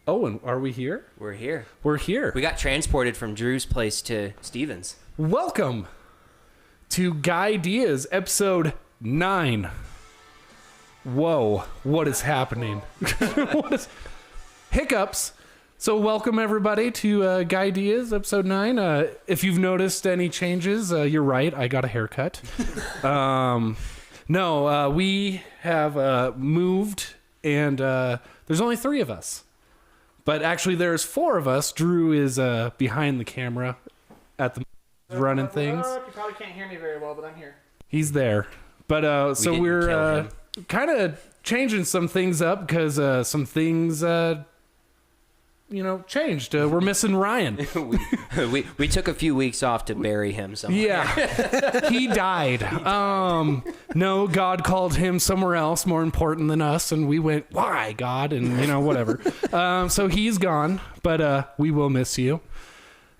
Oh, and are we here? We're here. We're here. We got transported from Drew's place to Steven's. Welcome to Guydeas, episode 9. Whoa, what is happening? Hiccups. So welcome everybody to Guydeas, episode 9. If you've noticed any changes, you're right, I got a haircut. We have moved, and there's only 3 of us. But actually, there's 4 of us. Drew is behind the camera at the running things. You probably can't hear me very well, but I'm here. He's there. But so we're kind of changing some things up because some things, changed. We're missing Ryan. we took a few weeks off to bury him somewhere. Yeah, he died. No, God called him somewhere else more important than us, and we went, why, God? And, whatever. So he's gone, but we will miss you.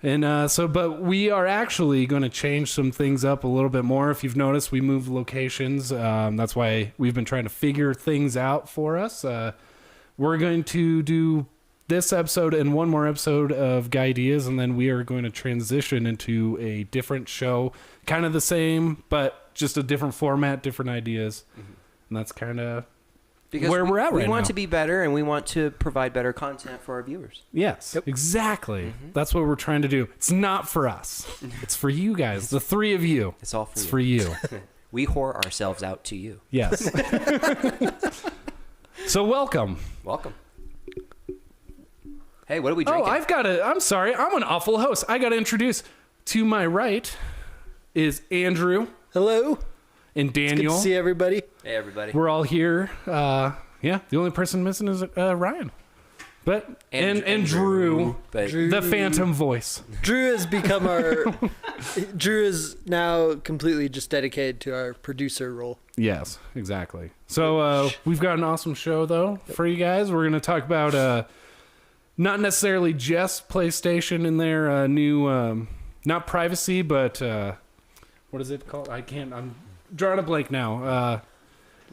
And but we are actually going to change some things up a little bit more. If you've noticed, we moved locations. That's why we've been trying to figure things out for us. We're going to do this episode and one more episode of Guydeas, and then we are going to transition into a different show, kind of the same, but just a different format, different ideas. Mm-hmm. And that's kind of where we're at right now. We want to be better, and we want to provide better content for our viewers. Yes, Exactly. Mm-hmm. That's what we're trying to do. It's not for us. It's for you guys, the 3 of you. It's all for you. It's for you. We whore ourselves out to you. Yes. So welcome. Welcome. Hey, what are we drinking? I'm sorry. I'm an awful host. I got to introduce. To my right is Andrew. Hello. And Daniel. It's good to see everybody. Hey, everybody. We're all here. The only person missing is Ryan. But and Drew, the phantom voice. Drew has become Drew is now completely just dedicated to our producer role. Yes, exactly. So we've got an awesome show though for you guys. We're going to talk about not necessarily just PlayStation and their new, not privacy, but what is it called? I'm drawing a blank now.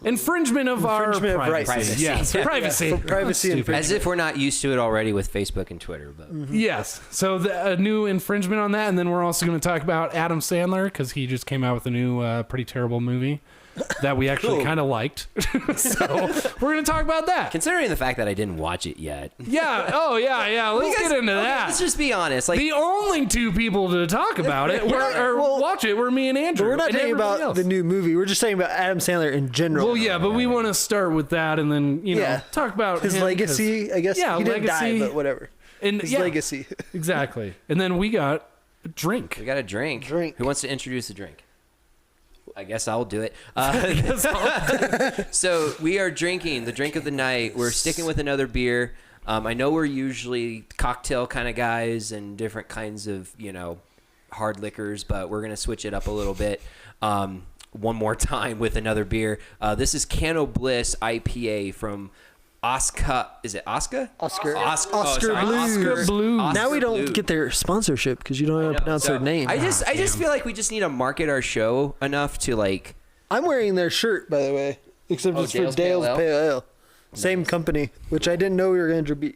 Infringement of our privacy. Yes, privacy. Privacy infringement. As if we're not used to it already with Facebook and Twitter. But Yes. So a new infringement on that, and then we're also going to talk about Adam Sandler because he just came out with a new pretty terrible movie that we actually kind of liked. So we're going to talk about that. Considering the fact that I didn't watch it yet. Yeah. Oh, yeah. Let's get into that. Let's just be honest. The only 2 people to talk about it watch it were me and Andrew. But we're not talking about the new movie. We're just talking about Adam Sandler in general. Well, yeah, but we want to start with that and then, talk about his legacy, I guess. Yeah, he didn't legacy. die, but whatever. And his legacy. Exactly. And then we got a drink. We got a drink. Who wants to introduce the drink? I guess I'll do it. So we are drinking the drink of the night. We're sticking with another beer. I know we're usually cocktail kind of guys and different kinds of, hard liquors, but we're going to switch it up a little bit one more time with another beer. This is Cano Bliss IPA from Oscar. Is it Oscar? Oscar Blues. Oscar Blues. Now we don't get their sponsorship because you don't know how to pronounce their name. I just feel like we just need to market our show enough to like. I'm wearing their shirt, by the way, except it's for Dale's Pale Ale. Same company, which I didn't know we were going to be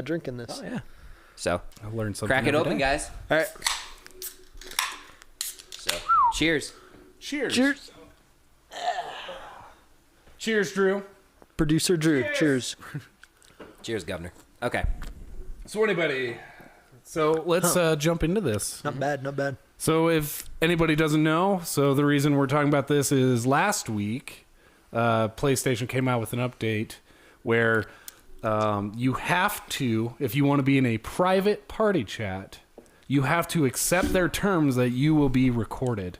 drinking this. Oh yeah. So I learned something. Crack it open, guys. All right. So cheers. Cheers. Cheers, Drew. Producer Drew. Cheers. Cheers, Governor. Okay. So let's jump into this. Not bad. So if anybody doesn't know, the reason we're talking about this is last week, PlayStation came out with an update where you have to, if you want to be in a private party chat, you have to accept their terms that you will be recorded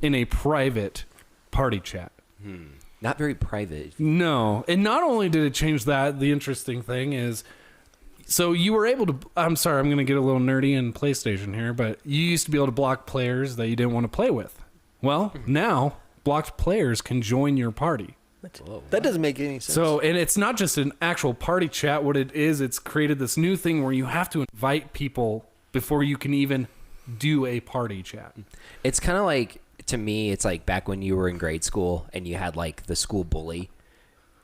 in a private party chat. Not very private. No. And not only did it change that, the interesting thing is, so you were able to, I'm sorry, I'm going to get a little nerdy in PlayStation here, but you used to be able to block players that you didn't want to play with. Well, now blocked players can join your party. Whoa. That doesn't make any sense. So, and it's not just an actual party chat. What it is, it's created this new thing where you have to invite people before you can even do a party chat. It's kind of like, to me, it's like back when you were in grade school and you had like the school bully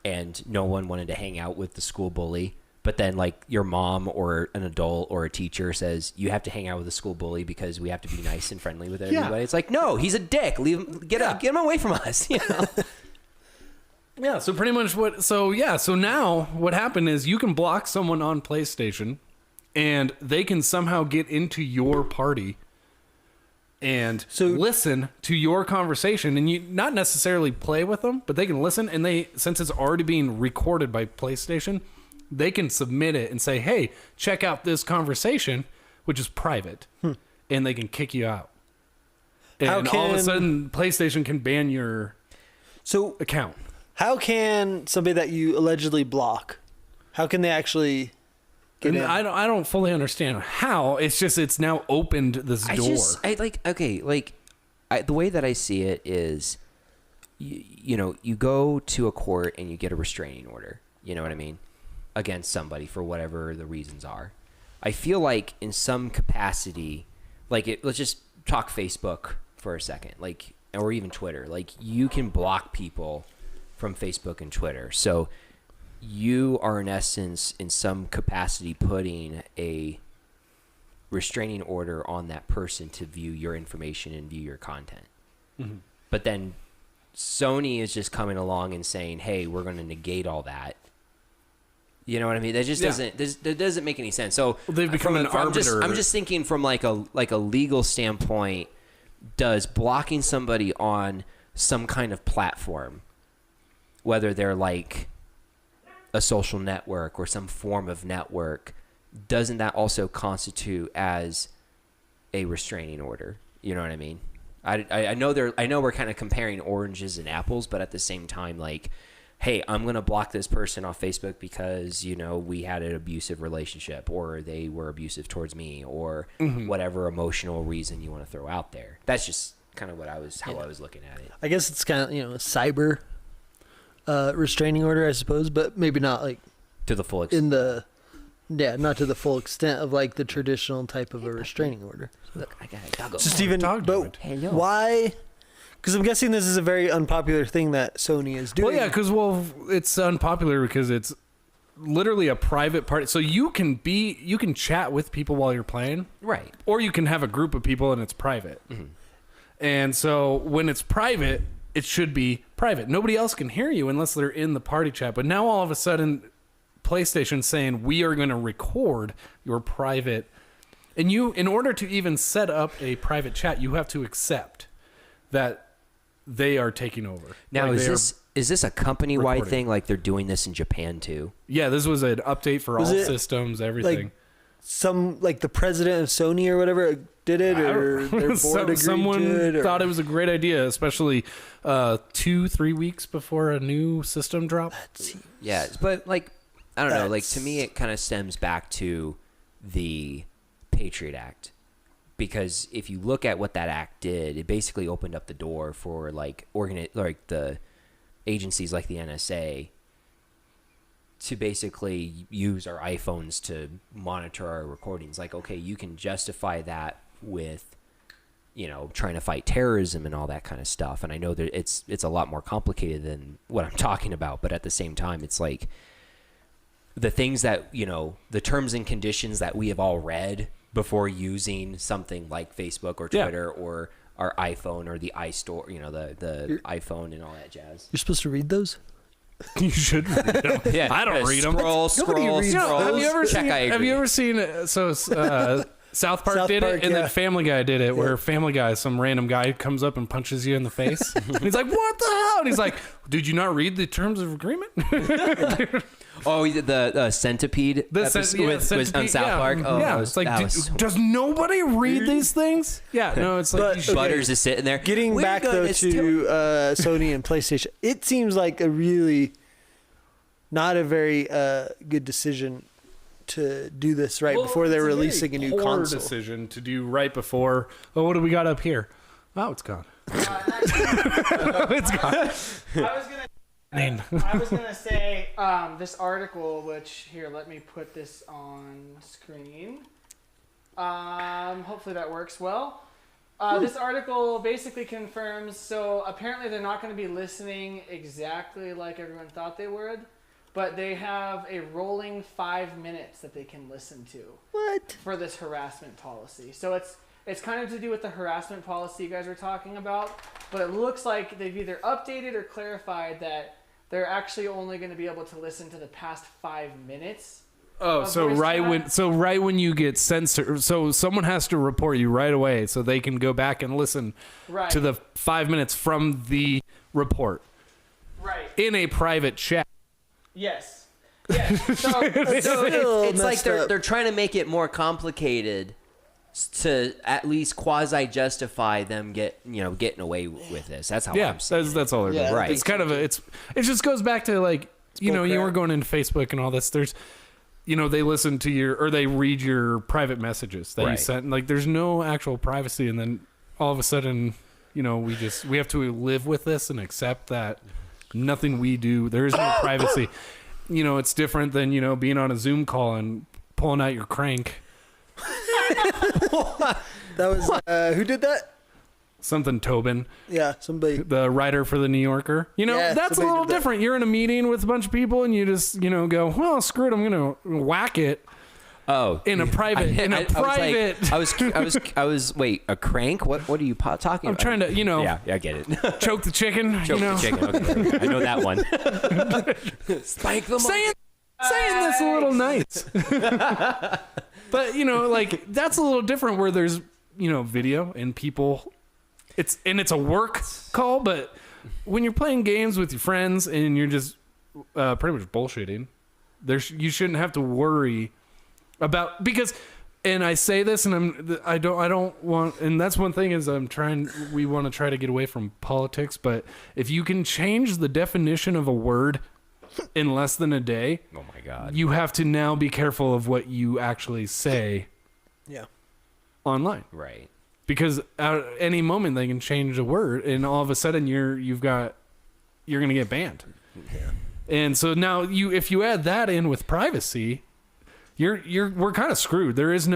and no one wanted to hang out with the school bully, But then, like, your mom or an adult or a teacher says you have to hang out with a school bully because we have to be nice and friendly with everybody. It's like, no, he's a dick. Leave him. Get him away from us. You know. Yeah. So pretty much So now what happened is you can block someone on PlayStation, and they can somehow get into your party and listen to your conversation, and you not necessarily play with them, but they can listen, and since it's already being recorded by PlayStation, they can submit it and say, hey, check out this conversation, which is private, and they can kick you out. And all of a sudden, PlayStation can ban your account. How can somebody that you allegedly block, how can they actually get in? I don't fully understand how. It's just it's now opened this door. The way that I see it is, you go to a court and you get a restraining order. You know what I mean? Against somebody for whatever the reasons are. I feel like in some capacity, let's just talk Facebook for a second, or even Twitter. Like, you can block people from Facebook and Twitter. So you are in essence, in some capacity, putting a restraining order on that person to view your information and view your content. Mm-hmm. But then Sony is just coming along and saying, hey, we're going to negate all that. You know what I mean? That just doesn't make any sense. So they've become an arbiter. I'm just thinking from like a legal standpoint, does blocking somebody on some kind of platform, whether they're like a social network or some form of network, doesn't that also constitute as a restraining order? You know what I mean? I know we're kind of comparing oranges and apples, but at the same time, like, hey, I'm going to block this person off Facebook because, we had an abusive relationship, or they were abusive towards me, or whatever emotional reason you want to throw out there. That's just kind of how I was looking at it. I guess it's kind of, a cyber restraining order, I suppose, but maybe not like to the full extent. Not to the full extent of like the traditional type of a restraining order. Look, I got a doggo. Just even, but why? Because I'm guessing this is a very unpopular thing that Sony is doing. Well, yeah, because it's unpopular because it's literally a private party. So you can chat with people while you're playing, right? Or you can have a group of people and it's private. Mm-hmm. And so when it's private, it should be private. Nobody else can hear you unless they're in the party chat. But now all of a sudden, PlayStation's saying we are going to record your private, and in order to even set up a private chat, you have to accept that they are taking over. Now, is this a company-wide thing? Like they're doing this in Japan too? Yeah, this was an update for all systems, everything. Like the president of Sony or whatever did it, or their board agreed someone to it, or thought it was a great idea, especially 2-3 weeks before a new system drop. Yeah, but like, I don't know. Like, to me, it kind of stems back to the Patriot Act. Because if you look at what that act did, it basically opened up the door for like the agencies like the NSA to basically use our iPhones to monitor our recordings. Like, okay, you can justify that with, trying to fight terrorism and all that kind of stuff. And I know that it's a lot more complicated than what I'm talking about, but at the same time, it's like the things that, the terms and conditions that we have all read before using something like Facebook or Twitter or our iPhone or the iStore, the iPhone and all that jazz. You're supposed to read those? You should read them. Yeah, I don't read them. Scroll. Have you ever seen South Park did it, and then Family Guy did it, where Family Guy, some random guy comes up and punches you in the face. And he's like, what the hell? And he's like, did you not read the terms of agreement? Oh, the centipede was on South Park. Oh, yeah. It's like, does nobody read these things? Yeah, no, it's like Butters is sitting there. Getting back though to Sony and PlayStation, it seems like a really not a very good decision to do this before they're releasing a new console. Decision to do right before. Oh, what do we got up here? Oh, it's gone. It's gone. I was gonna say this article, which here, let me put this on screen. Hopefully that works well. This article basically confirms. So apparently they're not going to be listening exactly like everyone thought they would. but they have a rolling 5 minutes that they can listen to. What? For this harassment policy. So it's kind of to do with the harassment policy you guys were talking about, but it looks like they've either updated or clarified that they're actually only going to be able to listen to the past 5 minutes. Oh, so right when you get censored, so someone has to report you right away so they can go back and listen to the 5 minutes from the report. Right. In a private chat. Yes. Yes. So it's like they're trying to make it more complicated to at least quasi justify them getting away with this. That's how I'm saying. That's all they're doing. Right. It's kind of it just goes back to like you were going into Facebook and all this. There's they listen to or they read your private messages that you sent. Like there's no actual privacy, and then all of a sudden we have to live with this and accept that nothing we do, there is no privacy. It's different than being on a Zoom call and pulling out your crank. That was who did that? Something Tobin. Yeah, somebody. The writer for the New Yorker. That's a little different. You're in a meeting with a bunch of people and you just go, well, screw it, I'm gonna whack it. Oh, in a private. Wait, a crank? What are you talking about? I'm trying to, Yeah, I get it. choke the chicken. Choke the chicken. Okay, I know that one. Spank the saying this a little nice. But that's a little different where there's video and people. It's a work call, but when you're playing games with your friends and you're just pretty much bullshitting, you shouldn't have to worry about because. And I say this, and I don't want, and that's one thing is we want to try to get away from politics, but if you can change the definition of a word in less than a day, oh my God, you have to now be careful of what you actually say online. Right. Because at any moment they can change a word and all of a sudden you're going to get banned. Yeah. And so now if you add that in with privacy, we're kind of screwed. There is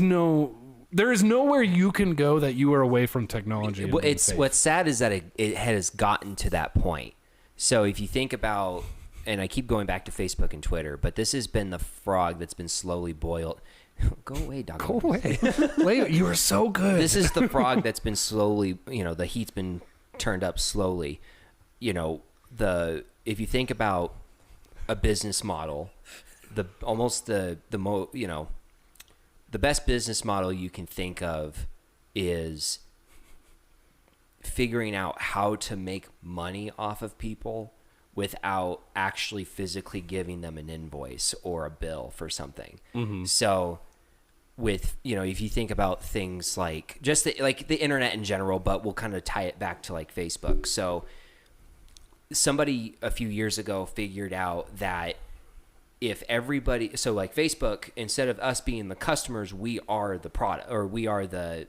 nowhere you can go that you are away from technology. What's sad is that it has gotten to that point. So if you think about, and I keep going back to Facebook and Twitter, but this has been the frog that's been slowly boiled. Go away, dog. Go away. Wait, you are so good. This is the frog that's been slowly, the heat's been turned up slowly. If you think about a business model, the best business model you can think of is figuring out how to make money off of people without actually physically giving them an invoice or a bill for something. Mm-hmm. So with, if you think about things like just the internet in general, but we'll kind of tie it back to like Facebook. So somebody a few years ago figured out that if everybody, so like Facebook, instead of us being the customers, we are the product, or we are the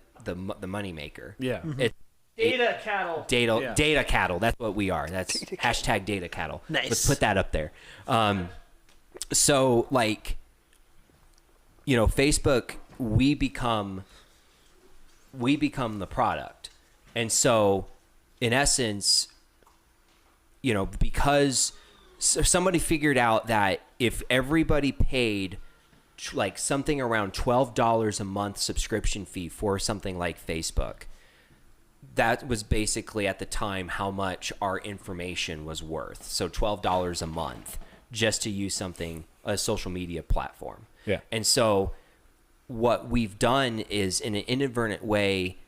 money maker. Yeah. Mm-hmm. Data cattle. Data cattle. That's what we are. That's hashtag data cattle. Nice. Let's put that up there. So like, Facebook, we become the product. And so in essence, because somebody figured out that if everybody paid like something around $12 a month subscription fee for something like Facebook, that was basically at the time how much our information was worth. So $12 a month just to use a social media platform. Yeah. And so what we've done is in an inadvertent way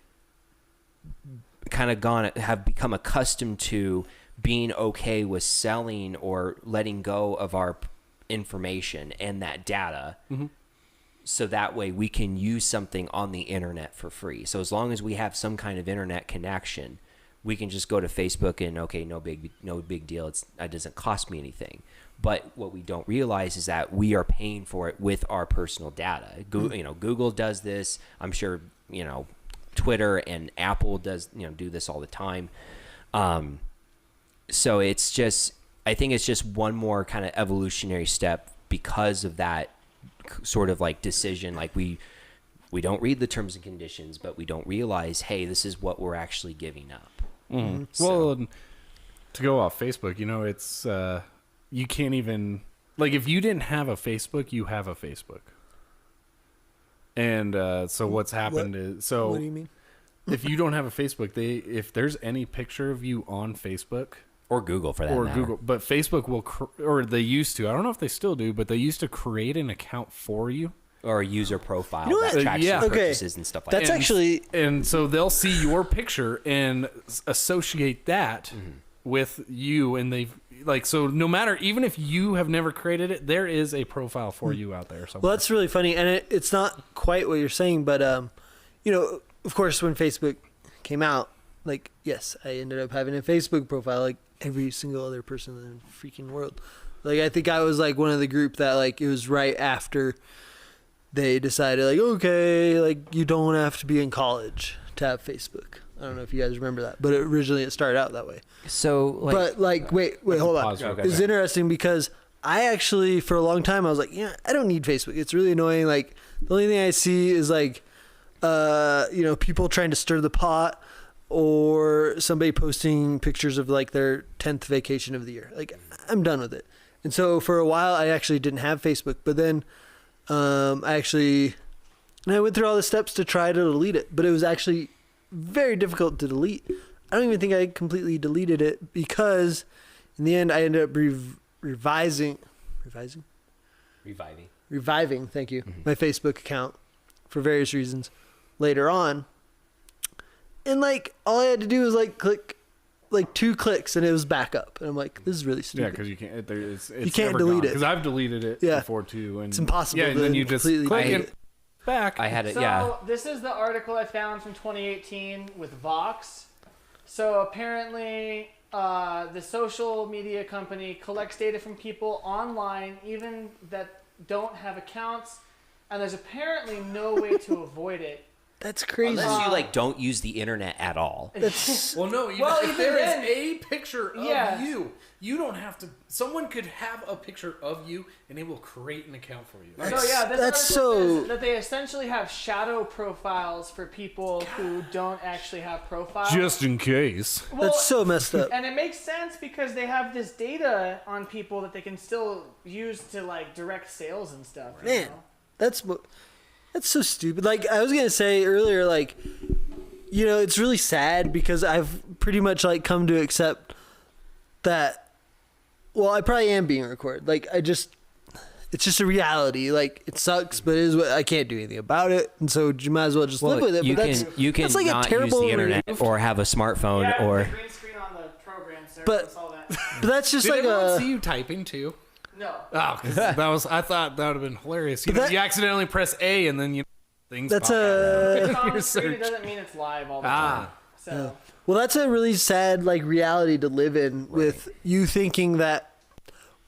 have become accustomed to being okay with selling or letting go of our information and that data. Mm-hmm. So that way we can use something on the internet for free. So as long as we have some kind of internet connection, we can just go to Facebook and no big deal. It doesn't cost me anything. But what we don't realize is that we are paying for it with our personal data. Google does this. I'm sure, Twitter and Apple does, do this all the time. So I think it's just one more kind of evolutionary step because of that sort of like decision. Like we don't read the terms and conditions, but we don't realize, hey, this is what we're actually giving up. Mm-hmm. So, well, to go off Facebook, it's you can't even, like, if you didn't have a Facebook, you have a Facebook. And so what's happened is, so What do you mean? if you don't have a Facebook, if there's any picture of you on Facebook Or Google for that or matter. Google, but Facebook will, or they used to, I don't know if they still do, but they used to create an account for you. Or a user profile You know that what? tracks Yeah. your Okay. purchases and stuff like That's that. actually And so they'll see your picture and associate that with you, and they've, like, so no matter, even if you have never created it, there is a profile for you out there somewhere. well. That's really funny, and it's not quite what you're saying, but you know, of course, when Facebook came out, like, yes, I ended up having a Facebook profile, like every single other person in the freaking world. Like, I think I was like one of the group that, like, it was right after they decided, like, okay, like, you don't have to be in college to have Facebook. I don't know if you guys remember that, but originally it started out that way. So, like, But like, wait, hold on. Pause real quick. It's interesting because I actually, for a long time, I was like, yeah, I don't need Facebook. It's really annoying. Like, the only thing I see is like, you know, people trying to stir the pot, or somebody posting pictures of like their 10th vacation of the year. Like, I'm done with it. And so for a while, I actually didn't have Facebook, but then I went through all the steps to try to delete it, but it was actually very difficult to delete. I don't even think I completely deleted it because in the end I ended up reviving, thank you, my Facebook account for various reasons later on. And like, all I had to do was like click like 2 clicks and it was back up. And I'm like, this is really stupid. Yeah, because you can't. It's You can't delete it. Because I've deleted it Yeah. before too, and It's impossible Yeah, and to then you just completely click delete it it. back. I had it, So yeah. this is the article I found from 2018 with Vox. So apparently, the social media company collects data from people online, even that don't have accounts, and there's apparently no way to avoid it. That's crazy. Unless you like don't use the internet at all. That's Well, no. Even Well, if even there is then- a picture of Yeah. you, you don't have to. Someone could have a picture of you, and it will create an account for you. So yeah, this That's article so- says that they essentially have shadow profiles for people who don't actually have profiles. Just in case. Well, that's so messed up. and it makes sense because they have this data on people that they can still use to like direct sales and stuff. you Man, know? that's so stupid. Like, I was gonna say earlier, like, you know, it's really sad because I've pretty much like come to accept that. Well, I probably am being recorded. Like, it's just a reality. Like, it sucks, but it is what I can't do anything about it, and so you might as well just live with it. You But can that's like not a terrible use the internet or have a smartphone Yeah, or the green screen on the program, sir. But- That's all that. But that's just Did like everyone see you typing too? No. Oh, 'cause that was. I thought that would have been hilarious. You, But know, that- you accidentally press A, and then things. That's pop out. It's on Your the screen, it search. doesn't mean it's live all the Ah. time. So Well, that's a really sad like reality to live in, with you thinking that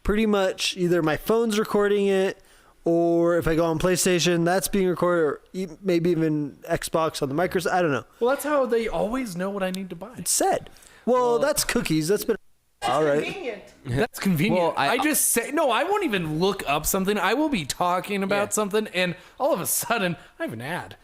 pretty much either my phone's recording it, or if I go on PlayStation, that's being recorded, or maybe even Xbox on the Microsoft. I don't know. Well, that's how they always know what I need to buy. It's sad. Well, that's cookies. That's been all right. convenient. That's convenient. Well, I just say no. I won't even look up something. I will be talking about something, and all of a sudden, I have an ad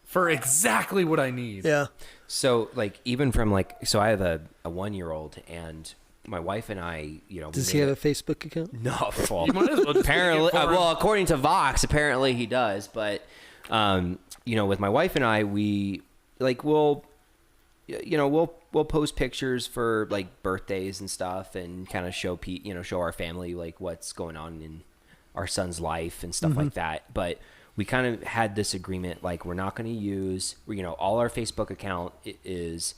for exactly what I need. Yeah. so like even from like so I have a 1-year-old and my wife and I, you know, Does we he made have a Facebook account? No, well, You might as well just apparently, take it for him. well, according to Vox, apparently he does. But, you know, with my wife and I, we like we'll post pictures for like birthdays and stuff, and kind of show show our family like what's going on in our son's life and stuff like that. But we kind of had this agreement, like we're not going to use, all our Facebook account is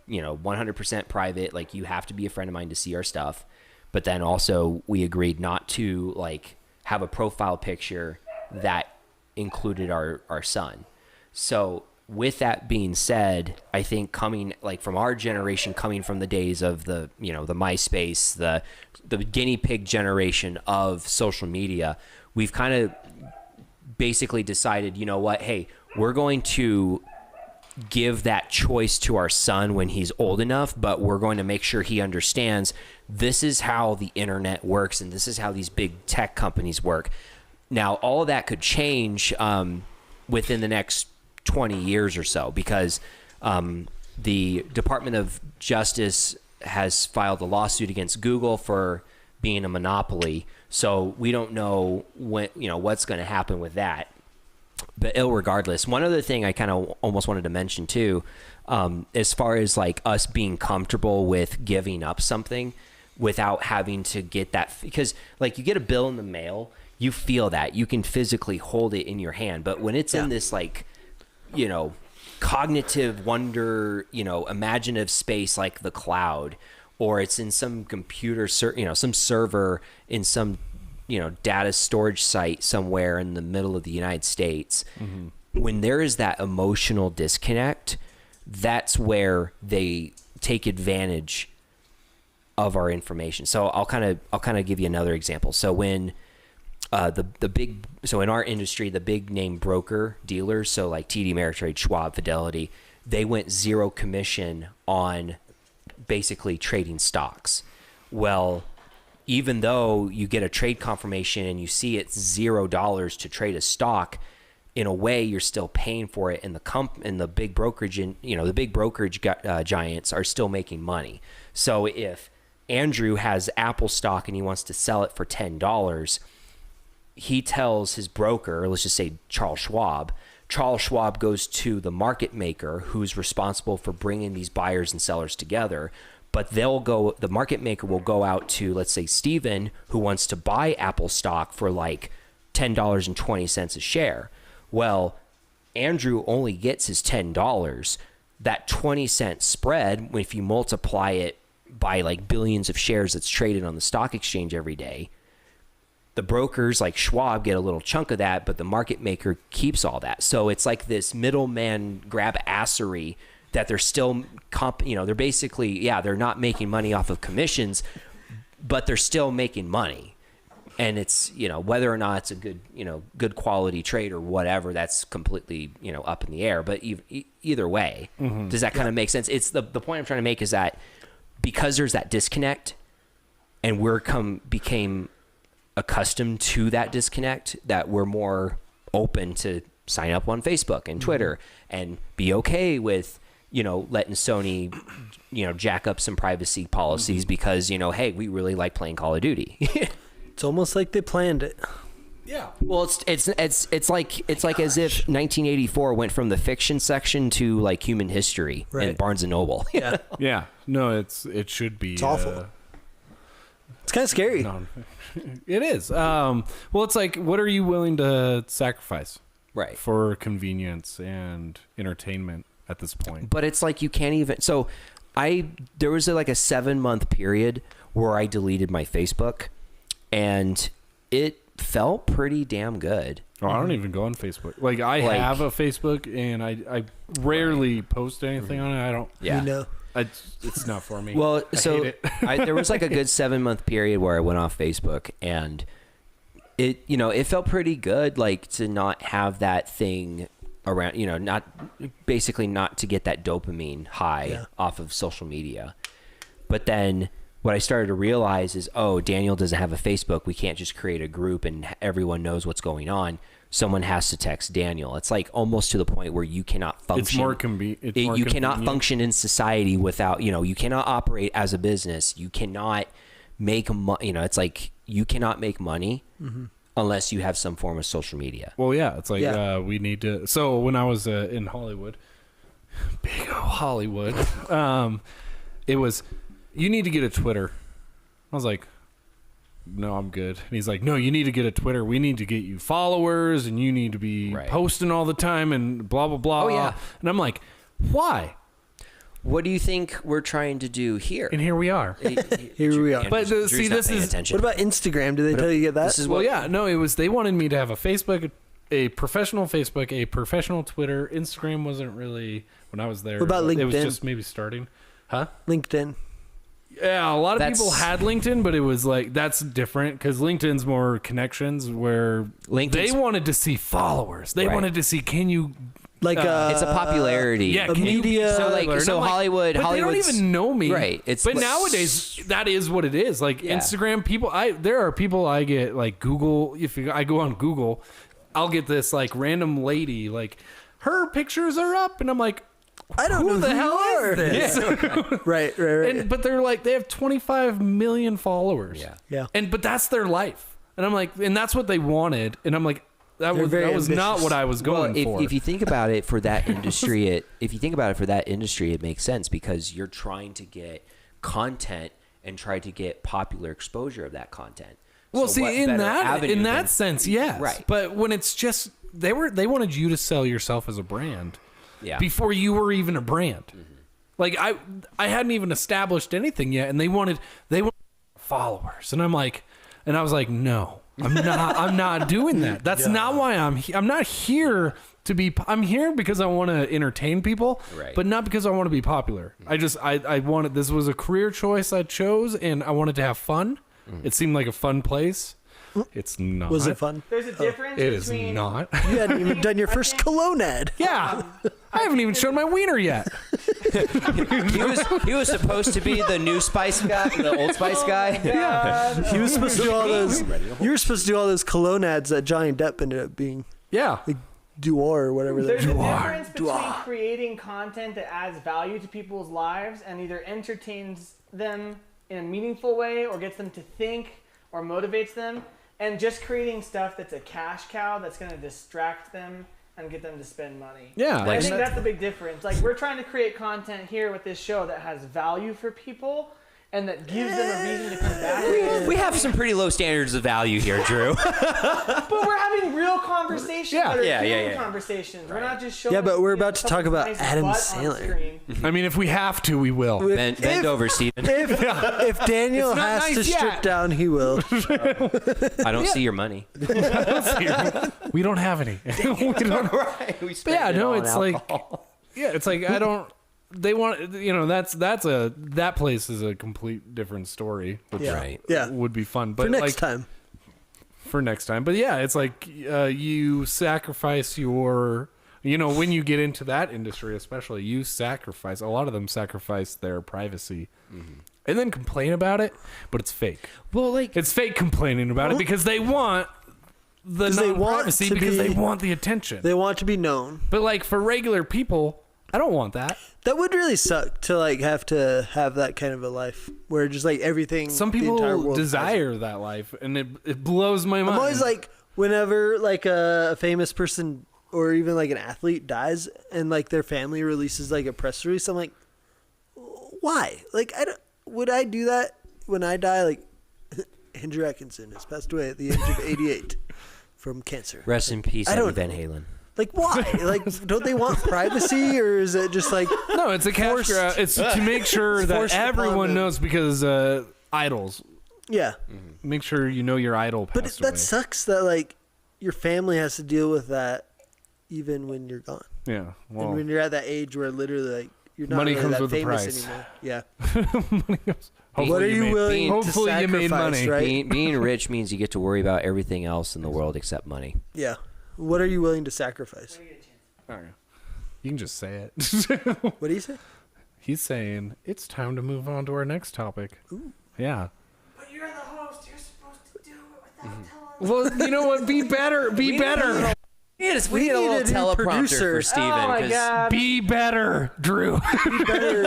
100% private. Like, you have to be a friend of mine to see our stuff. But then also we agreed not to like have a profile picture that included our son. So with that being said, I think coming like from our generation, coming from the days of the MySpace, the guinea pig generation of social media, we've kind of basically decided, you know what, hey, we're going to give that choice to our son when he's old enough, but we're going to make sure he understands this is how the internet works and this is how these big tech companies work. Now, all of that could change within the next 20 years or so, because the Department of Justice has filed a lawsuit against Google for being a monopoly. So we don't know when, what's going to happen with that. But irregardless, one other thing I kind of almost wanted to mention too, as far as like us being comfortable with giving up something without having to get that, because like you get a bill in the mail, you feel that you can physically hold it in your hand. But when it's in this like, cognitive wonder, imaginative space like the cloud, or it's in some computer, some server in some, data storage site somewhere in the middle of the United States, when there is that emotional disconnect, that's where they take advantage of our information. So I'll kind of give you another example. So when so in our industry, the big name broker dealers, so like TD Ameritrade, Schwab, Fidelity, they went zero commission on basically trading stocks. Well, even though you get a trade confirmation and you see it's $0 to trade a stock, in a way you're still paying for it, and the big brokerage giants are still making money. So if Andrew has Apple stock and he wants to sell it for $10, he tells his broker, let's just say Charles Schwab goes to the market maker who's responsible for bringing these buyers and sellers together. But the market maker will go out to, let's say, Steven, who wants to buy Apple stock for like $10.20 a share. Well, Andrew only gets his $10. That 20-cent spread, if you multiply it by like billions of shares that's traded on the stock exchange every day, the brokers like Schwab get a little chunk of that, but the market maker keeps all that. So it's like this middleman grab-assery that they're still, they're basically, they're not making money off of commissions, but they're still making money. And it's, whether or not it's a good, good quality trade or whatever, that's completely, up in the air. But either way, does that kind of make sense? It's the point I'm trying to make is that because there's that disconnect, and became accustomed to that disconnect, that we're more open to sign up on Facebook and Twitter and be okay with, letting Sony, jack up some privacy policies because, hey, we really like playing Call of Duty. It's almost like they planned it. Yeah. Well, it's like as if 1984 went from the fiction section to like human history in Barnes and Noble. Yeah. Yeah. No, it should be. It's awful. It's kind of scary. It is. Well, it's like, what are you willing to sacrifice? Right. For convenience and entertainment at this point. But it's like you can't even. So there was like a 7-month period where I deleted my Facebook, and it felt pretty damn good. Oh, I don't even go on Facebook. Like I have a Facebook, and I rarely post anything on it. I don't. Yeah. It's not for me. Well, I hate it. there was like a good 7-month period where I went off Facebook, and it felt pretty good, like to not have that thing around, not to get that dopamine high off of social media. But then what I started to realize is, Daniel doesn't have a Facebook. We can't just create a group and everyone knows what's going on. Someone has to text Daniel. It's like almost to the point where you cannot function. It's more convenient. You cannot function in society without, you cannot operate as a business. You cannot make money. It's like you cannot make money unless you have some form of social media. Well, yeah, it's like we need to. So when I was in Hollywood, big old Hollywood, it was, you need to get a Twitter. I was like, no, I'm good. And he's like, no, you need to get a Twitter. We need to get you followers, and you need to be posting all the time and blah, blah, blah. Oh, yeah. And I'm like, why? What do you think we're trying to do here? And here we are. Here we are. But see, this is attention. What about Instagram? Did they tell you to get that? Well, yeah, no, it was. They wanted me to have a Facebook, a professional Facebook, a professional Twitter. Instagram wasn't really when I was there. What about LinkedIn? It was just maybe starting, huh? LinkedIn. Yeah, a lot of people had LinkedIn, but it was like that's different because LinkedIn's more connections. Where they wanted to see followers. They wanted to see can you. Like it's a popularity. Yeah, media. So Hollywood. But they don't even know me. Right. But nowadays, that is what it is. Like Instagram people. There are people I get like Google. I go on Google, I'll get this like random lady like her pictures are up, and I'm like, I don't know who the hell is this? Right. But they're like, they have 25 million followers. Yeah. But that's their life. And I'm like, and that's what they wanted. And I'm like, that was not what I was going for. If you think about it for that industry, it makes sense because you're trying to get content and try to get popular exposure of that content. Well, So see, in that sense, yes. Right. But when it's just they wanted you to sell yourself as a brand, before you were even a brand. Mm-hmm. Like I hadn't even established anything yet, and they wanted followers, and I was like, no, I'm not doing that. That's not why I'm not here to be. I'm here because I want to entertain people, but not because I want to be popular. I wanted, this was a career choice I chose, and I wanted to have fun. It seemed like a fun place. It's not. Was it fun? There's a difference It is between... not. You hadn't even done your first cologne ad. Yeah. I haven't even shown my wiener yet. he was supposed to be the new Spice guy, the Old Spice guy. Yeah. He was supposed to do all those. You were supposed to do all those cologne ads that Johnny Depp ended up being. Yeah. Like Duar or whatever. There's a difference between creating content that adds value to people's lives and either entertains them in a meaningful way or gets them to think or motivates them, and just creating stuff that's a cash cow that's going to distract them and get them to spend money. Yeah. I think that's the big difference. Like, we're trying to create content here with this show that has value for people and that gives them a reason to come back. We have some pretty low standards of value here, Drew. But we're having real conversations. Yeah. Conversations. We're not just showing. Yeah, but we're about to talk about Adam Sandler. I mean, if we have to, we will. Bend over, Steven. If Daniel has to strip down, he will. I don't see your money. We don't have any. We don't. Right. We spend Yeah, it no, on it's alcohol. I don't. They want, that place is a complete different story, which would be fun. But for next time. But yeah, it's like you sacrifice your, when you get into that industry, especially, a lot of them sacrifice their privacy and then complain about it, but it's fake. Well, it's fake complaining about it because they want the non-privacy because they want the attention. They want to be known. But like for regular people, I don't want that. That would really suck to have that kind of a life where just like everything. Some people desire that life, and it blows my mind. I'm always like, whenever like a famous person or even like an athlete dies, and like their family releases like a press release, I'm like, why? Like, would I do that when I die? Like, Andrew Atkinson has passed away at the age of 88 from cancer. Rest in peace, Eddie Van Halen. Like, why? Like, don't they want privacy, or is it just like... No, it's a cash grab. It's to make sure that everyone knows, because idols. Yeah. Make sure you know your idol passed away. That sucks that, like, your family has to deal with that even when you're gone. Yeah. Well, and when you're at that age where literally, like, you're not money really comes that with the famous price. anymore. Yeah. Money comes. What are you willing to hopefully sacrifice, you made money. right? Being rich means you get to worry about everything else in the world except money. Yeah. What are you willing to sacrifice? You can just say it. What do you say? He's saying it's time to move on to our next topic. Ooh. Yeah. But you're the host. You're supposed to do it without telling us. Well, you know what? Be better. Be better. We need a little teleprompter for Steven. Oh my God. Be better, Drew. Be better,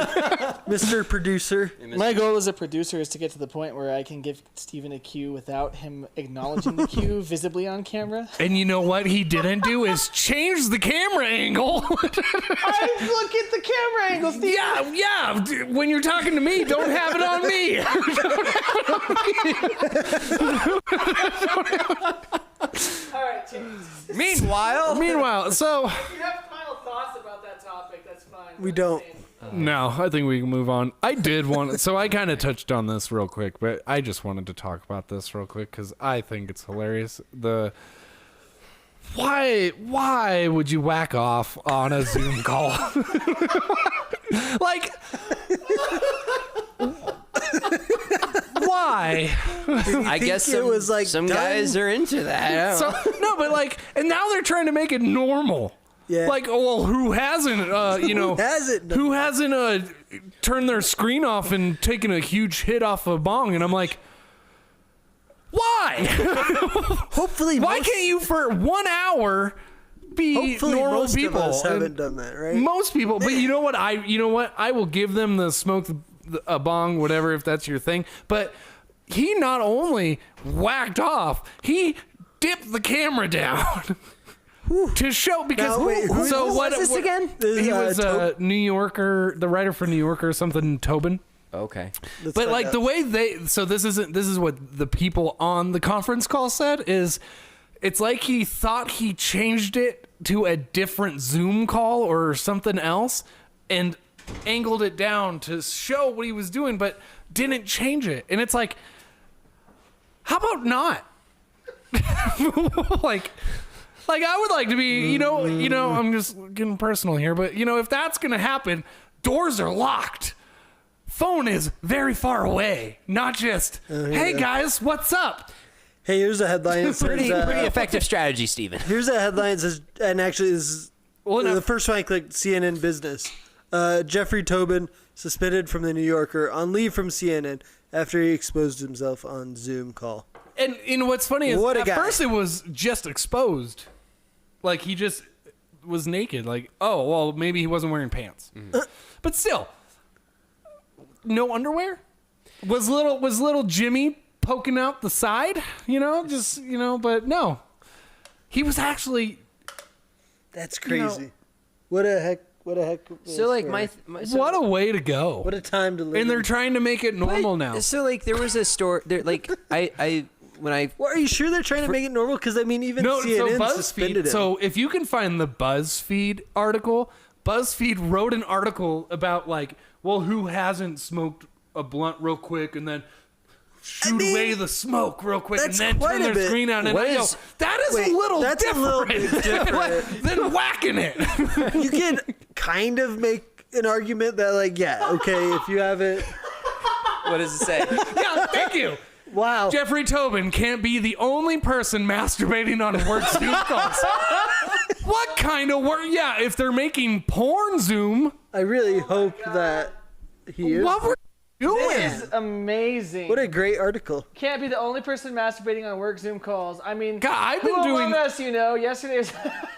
Mr. Producer. My goal as a producer is to get to the point where I can give Steven a cue without him acknowledging the cue visibly on camera. And you know what he didn't do is change the camera angle. I look at the camera angle, Steven. Yeah. When you're talking to me, don't have it on me. All right, James. Meanwhile, so If you have final thoughts about that topic, that's fine. We don't. no, I think we can move on. I did want, so I kind of touched on this real quick, but I just wanted to talk about this real quick because I think it's hilarious. Why would you whack off on a Zoom call? Like, why? I guess it was like some guys are into that. No, but like, and now they're trying to make it normal. Yeah. Like, well, who hasn't, who hasn't turned their screen off and taken a huge hit off a bong? And I'm like, why? Hopefully, Why can't you for 1 hour be Hopefully normal most people. of us And haven't done that, right? Most people, but you know what? I will give them the smoke a bong, whatever, if that's your thing. But he not only whacked off, he dipped the camera down. To show because Now, wait, who was this again? He was a New Yorker, the writer for New Yorker, something Tobin. Okay. But like the way this is what the people on the conference call said is, it's like he thought he changed it to a different Zoom call or something else and angled it down to show what he was doing, but didn't change it. And it's like, how about not? Like I would like to be, you know, I'm just getting personal here, but if that's going to happen, doors are locked. Phone is very far away, not just, hey guys, what's up? Hey, here's a headline. It says, Pretty effective strategy, Steven. Here's a headline that says, and actually this is the first one I clicked, CNN Business. Jeffrey Tobin suspended from the New Yorker on leave from CNN after he exposed himself on Zoom call. And what's funny is What a at guy. first it was just exposed. Like he just was naked. Like, oh, well, maybe he wasn't wearing pants. But still, no underwear? Was little Jimmy poking out the side? But no. He was actually... That's crazy. What a heck. So like what a way to go. What a time to live. And they're trying to make it normal now. So like there was a story there, like Well, are you sure they're trying to make it normal? Because I mean, even CNN suspended it. So if you can find the BuzzFeed article, BuzzFeed wrote an article about like, well, who hasn't smoked a blunt real quick and then shoot away the smoke real quick and then turn their screen on and I go, that is a little different than whacking it. You can kind of make an argument that like, yeah, okay, if you haven't. what does it say? Yeah, thank you. Wow. Jeffrey Tobin can't be the only person masturbating on work Zoom calls. What kind of work? Yeah, if they're making porn Zoom. I really hope that he is. What were you doing? This is amazing. What a great article. Can't be the only person masturbating on work Zoom calls. I mean, God, I've been who doing. among us, yesterday was...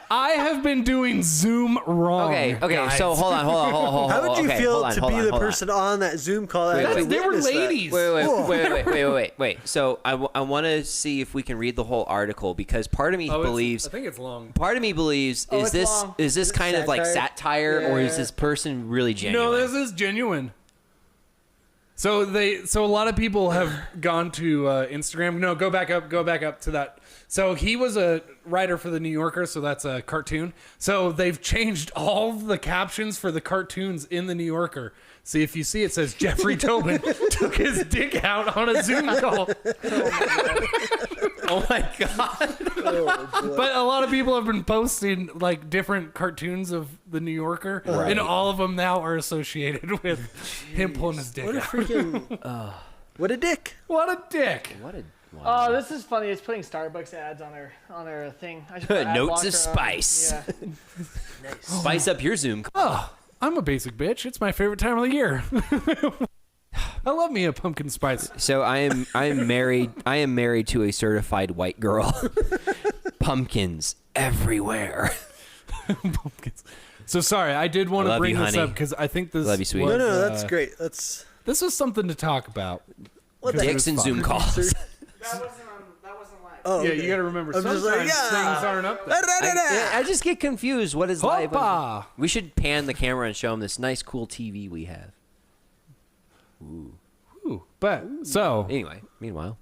I have been doing Zoom wrong. Okay, guys. so hold on. How would you okay, feel hold on, to hold be on, the hold on. person on that Zoom call? that actually They were witnessed that? ladies. Wait. So I want to see if we can read the whole article because part of me believes. I think it's long. Part of me believes it's long. is this kind of like satire or is Yeah. this person really genuine? No, this is genuine. So a lot of people have gone to Instagram. No, go back up to that. So he was a writer for the New Yorker, so that's a cartoon. So they've changed all the captions for the cartoons in the New Yorker. See, if you see, it says Jeffrey Tobin took his dick out on a Zoom call. Oh my god! But a lot of people have been posting like different cartoons of the New Yorker, and all of them now are associated with him pulling his dick What a out. freaking. What a dick. What a dick! What a Oh, this is funny. It's putting Starbucks ads on their thing. I should put ad Notes blocker of on. spice. Yeah. Spice up your Zoom. Oh, I'm a basic bitch. It's my favorite time of the year. I love me a pumpkin spice. So I am married. I am married to a certified white girl. Pumpkins everywhere. Pumpkins. So sorry, I did want I to love bring you, this honey. up because I think this. Love you, sweet. was, No, that's great. That's. This was something to talk about. What the Dicks and fun. Zoom calls. That wasn't live. Oh, Yeah, okay. you got to remember. I'm just Sometimes like, yeah. things aren't up there. I just get confused. What is live? Hoppa. We should pan the camera and show them this nice, cool TV we have. Ooh. But so Anyway, meanwhile,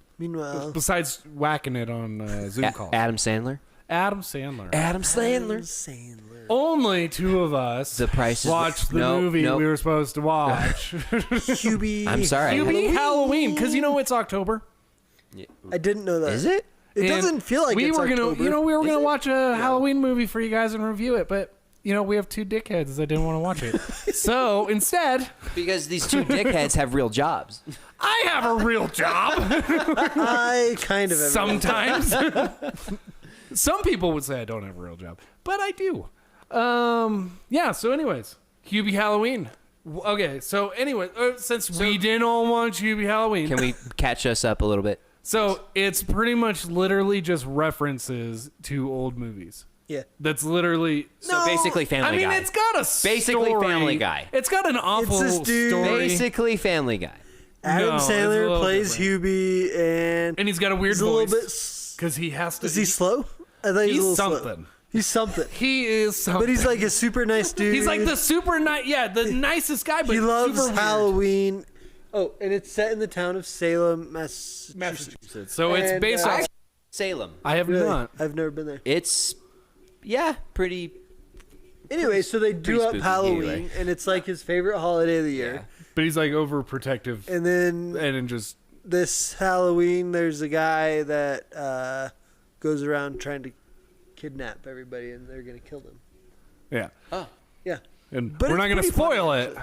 besides whacking it on Zoom calls, Adam Sandler. Adam Sandler. Adam Sandler. Only two of us The Price is watched the Nope, movie nope. we were supposed to watch. QB. I'm sorry. Halloween, because it's October. I didn't know that. Is it? It And doesn't feel like we it's were October. gonna, we were gonna watch a Halloween movie for you guys and review it, but we have two dickheads that didn't want to watch it. So instead, Because these two dickheads have real jobs. I have a real job. I kind of have. Sometimes. Some people would say I don't have a real job, but I do. Yeah. So, anyways, Hubie Halloween. Okay. So, anyway, since we didn't all watch Hubie Halloween, Can we catch us up a little bit? so it's pretty much literally just references to old movies. Yeah. That's literally So basically Family Guy. I mean, it's got a story. Basically Family Guy. It's got an awful It's this dude- story. Basically Family Guy. Adam No, it's a Sandler little plays different. Hubie, and And he's got a weird he's a voice. little bit. Because he has to. Is he slow? I thought He's a little something. Slow. He's something. He is something. But he's like a super nice dude. He's like the super nice. Yeah, the nicest guy. But he loves super weird. Halloween. Oh, and it's set in the town of Salem, Massachusetts. So it's And, based on. Salem. I have Really? not. I've never been there. It's pretty. Anyway, so they do pretty up spooky Halloween, anyway. and it's like his favorite holiday of the year. But he's like overprotective. And then And just. this Halloween, there's a guy that goes around trying to kidnap everybody, and they're gonna kill them. Yeah. Oh. Yeah, And But we're it's not going to pretty funny, spoil it. actually.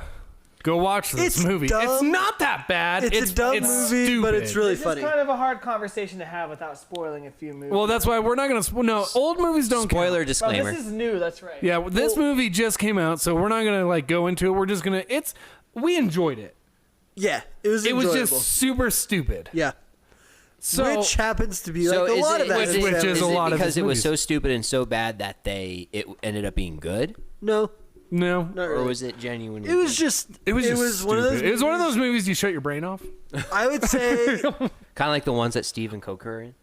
Go watch this It's movie. dumb. It's not that bad. it's a dumb movie, stupid. but it's really This funny. is kind of a hard conversation to have without spoiling a few movies. Well, that's why we're not going to. No, old movies don't Spoiler count. disclaimer. Oh, this is new. That's right. Yeah, this movie just came out, so we're not going to like go into it. We're just going to. We enjoyed it. Yeah, it was It was enjoyable. just super stupid. Yeah, So which happens to be So like a is lot it, of that. is it- Which is is a it lot of because his it was movies. so stupid and so bad that it ended up being good, No, no, not or really. was it genuinely? It was just. it was just one of those. stupid. It was one of those movies you shut your brain off. I would say. kind of like the ones that Steve and Coke are in.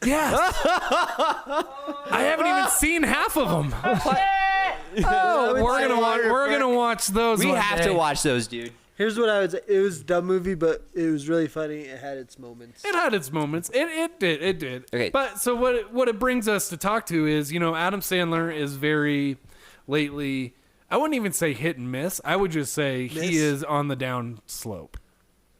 Yes. I haven't even seen half of them. I would We're say gonna watch. We're gonna watch those. We one have day. to watch those, dude. Here's what I would say. It was a dumb movie, but it was really funny. It had its moments. It had its moments. It did. Okay. But so what it brings us to talk to is, Adam Sandler is very lately, I wouldn't even say hit and miss. I would just say Miss? he is on the down slope.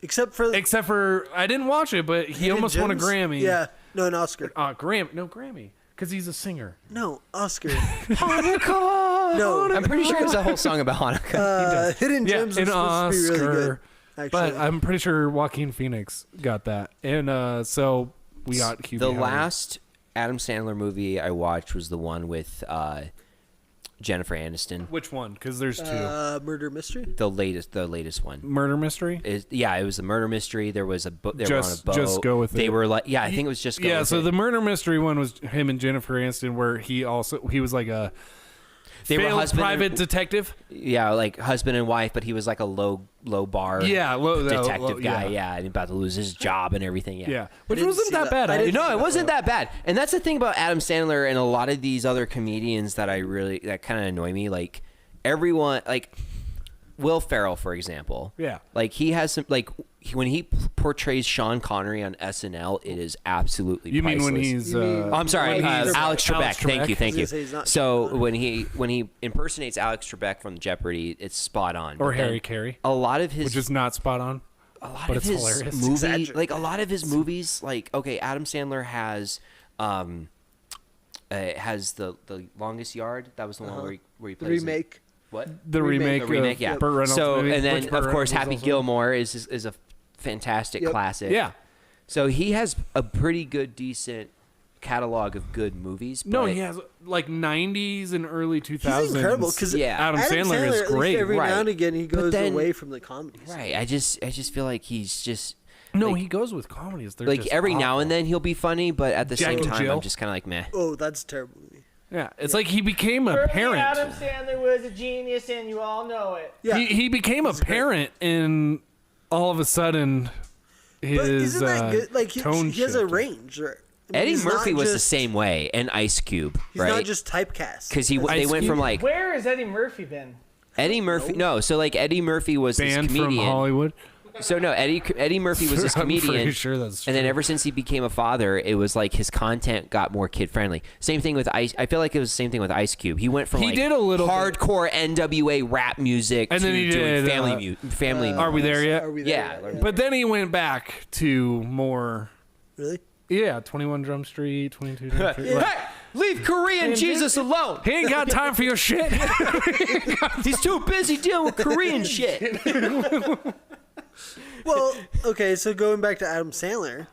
Except for I didn't watch it, but he Hidden almost won a Gems? Grammy. Yeah, no, an Oscar. Grammy. Because he's a singer. No, Oscar. Hanukkah. No, I'm pretty sure it's a whole song about Hanukkah. Hidden Yeah, Gems an was supposed to be really good. Oscar. Actually, But I'm pretty sure Joaquin Phoenix got that. And so we got Hubie The Howard. last Adam Sandler movie I watched was the one with Jennifer Aniston. Which one? Because there's two. Murder Mystery. The latest one. Murder Mystery? It was a murder mystery. There was a boat. They were on a boat. Just go with They it. were like, I think it was just go Yeah, with so it. the murder mystery one was him and Jennifer Aniston, where he was like a They were failed husband private and- detective. Yeah, like husband and wife, but he was like a low bar detective guy. Yeah, and about to lose his job and everything. Yeah. Which didn't wasn't see that that. bad. I didn't No, see it that wasn't one. that bad. And that's the thing about Adam Sandler and a lot of these other comedians that kind of annoy me. Like everyone, like Will Ferrell, for example. Yeah. Like he has some, like when he portrays Sean Connery on SNL, it is absolutely You mean when priceless. he's You mean- Oh, I'm sorry, When he's- Alex Trebek. Alex Thank Trebek. you, thank I you. was gonna say he's not So Sean when he impersonates Alex Trebek from Jeopardy, it's spot on. or But then Harry Carey, a lot of his which is not spot on. a lot but of it's his hilarious. movie, Exaggerate. like a lot of his movies, like okay, Adam Sandler has the Longest Yard. That was the one where he The plays remake. What? The remake, The remake, of yeah. Burt Reynolds So movie, and then which Burt of course Reynolds Happy also- Gilmore is a fantastic Yep. classic. Yeah. So he has a pretty good, decent catalog of good movies. No, but he has like 90s and early 2000s. He's incredible because Yeah. Adam Sandler is at least great. Every Right. now and again, he But goes then- away from the comedies. Right. I just feel like he's just No, like- he goes with comedies. They're like just every now awful. and then he'll be funny, but at the Jack same and time, Jill? I'm just kind of like meh. Oh, that's a terrible movie. Yeah, it's like he became a For me, parent. Adam Sandler was a genius, and you all know it. Yeah, He became a parent, and all of a sudden, his but isn't that good? Like tone he has a shifted. range. Right? I mean, Eddie he's not Murphy was the just- same way, and Ice Cube, He's right? not just typecast. Because they Ice went Cube? from like Where has Eddie Murphy been? Eddie Murphy. No, so like Eddie Murphy was this Banned from comedian. Hollywood. So no, Eddie Murphy was this I'm comedian. pretty sure that's And then true. ever since he became a father, it was like his content got more kid friendly. Same thing with Ice. I feel like it was the same thing with Ice Cube. He went from He like did a little bit. hardcore NWA rap music And to then he doing did, family. Are we there yet? Are we Yeah, there? But then he went back to more. Really? Yeah, 21 Drum Street, 22 Drum Street. like- Hey, leave Korean Jesus alone. he ain't got time for your shit. He's too busy dealing with Korean shit. Well, okay. So going back to Adam Sandler,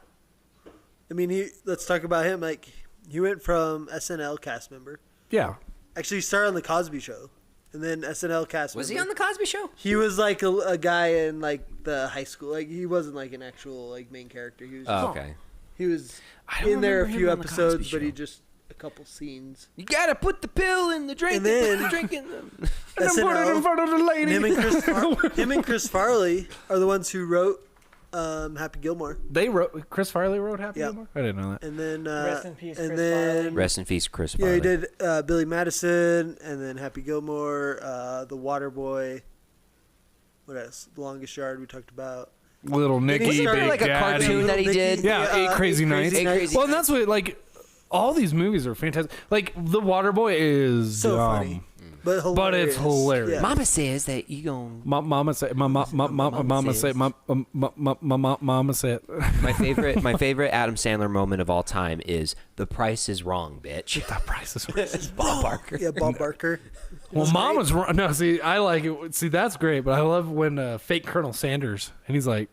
I mean, let's talk about him. Like, he went from SNL cast member. Yeah. Actually, he started on the Cosby Show, and then SNL cast. Was he member. on the Cosby Show? He was like a guy in like the high school. Like, he wasn't like an actual like main character. He was. Oh, okay. He was I don't in there a remember few him on the Cosby episodes, but he Show. just a couple scenes. You gotta put the pill in the drink. And then- you're drinking them. And then put it in front of the lady. Him and Chris Farley are the ones who wrote Happy Gilmore. They wrote. Chris Farley wrote Happy Yep. Gilmore. I didn't know that. And then Rest in peace, and Chris then Farley. Rest in peace, Chris yeah, Farley. he did Billy Madison, and then Happy Gilmore, The Waterboy. What else? The Longest Yard we talked about. Little Nicky, Wasn't there Big like a Daddy. cartoon that he Nicky, did? Yeah, Eight Crazy Nights. Eight Crazy Well, and that's what all these movies are fantastic. Like The Waterboy is So dumb. funny. But hilarious. But it's hilarious. Yeah. Mama says that you gon' Mama said, mama said, mama said. My favorite Adam Sandler moment of all time is "The Price is Wrong, bitch." That price is right. It's Bob Barker. Yeah, Bob Barker. Well, Mama's wrong. No, see, I like it. See, that's great. But I love when fake Colonel Sanders, and he's like,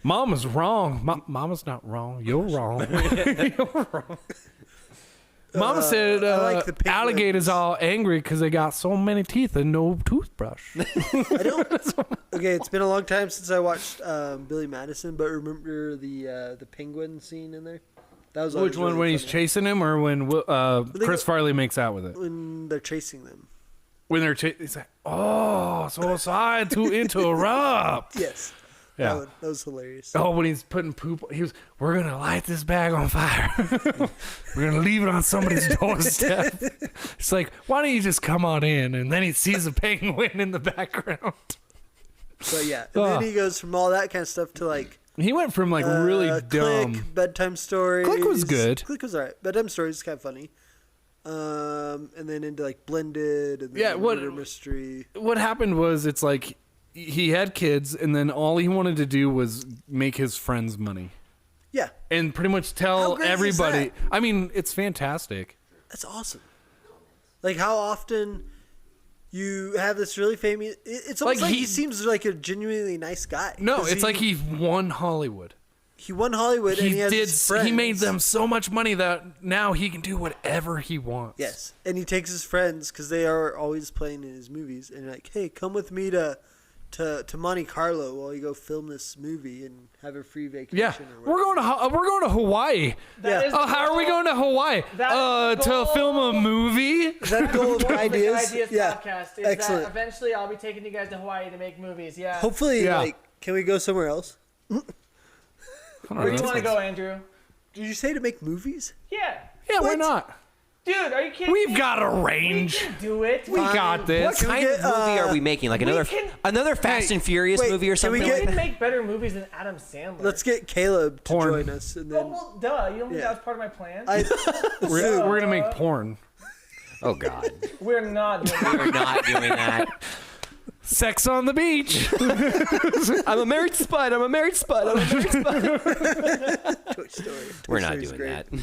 Mama's wrong. Mama's not wrong. You're wrong. You're wrong. Mama said I like the penguins. alligators all angry because they got so many teeth and no toothbrush. I don't. Okay, it's been a long time since I watched Billy Madison, but remember the penguin scene in there? That was always Which one, really when he's funny. chasing him or when Chris Farley makes out with it? When they're chasing them. When they're he's like, oh, so sorry to interrupt. Yes. Yeah. That was hilarious. Oh, when he's putting poop, we're going to light this bag on fire. We're going to leave it on somebody's doorstep. It's like, why don't you just come on in? And then he sees a penguin in the background. But yeah, and then he goes from all that kind of stuff to like He went from like really dumb. Click, bedtime stories. Click was good. Click was alright. Bedtime stories is kind of funny. And then into like Blended and then Yeah, what- Murder Mystery. What happened was it's like he had kids and then all he wanted to do was make his friends money. Yeah, And pretty much How tell great is everybody. that? I mean, it's fantastic. that's awesome. Like how often you have this really famous. It's almost Like, like he he- seems like a genuinely nice guy. No, 'Cause it's like he won Hollywood. he won Hollywood and he has He his friends. made them so much money that now he can do whatever he wants. Yes, and he takes his friends because they are always playing in his movies, and like, hey, come with me to Monte Carlo while you go film this movie and have a free vacation. Yeah, or we're going to Hawaii. That is Oh, the how are we goal. going to Hawaii? That is the To goal. film a movie? Is that the goal of The Guydeas? Guydeas Yeah, podcast is excellent. that eventually I'll be taking you guys to Hawaii to make movies. Yeah. Hopefully, Yeah. like, can we go somewhere else? I don't Where do know. you want to go, Andrew? Did you say to make movies? Yeah. Yeah, why What? not? Dude, are you kidding We've me? got a We range. can do it. We got What this. Can we kind get, of movie are we making? Like another can- Fast and Furious wait, movie or can we something? We get- like can that? make better movies than Adam Sandler. Let's get Caleb to Porn. join us, and Oh, then well, duh. You don't think Yeah. that was part of my plan? We're gonna make porn. Oh God, We're not doing that. we're not doing that. Sex on the beach. I'm a married spud. I'm a married spud. I'm a married spud. Toy Story. We're Toy not Story's doing great. that.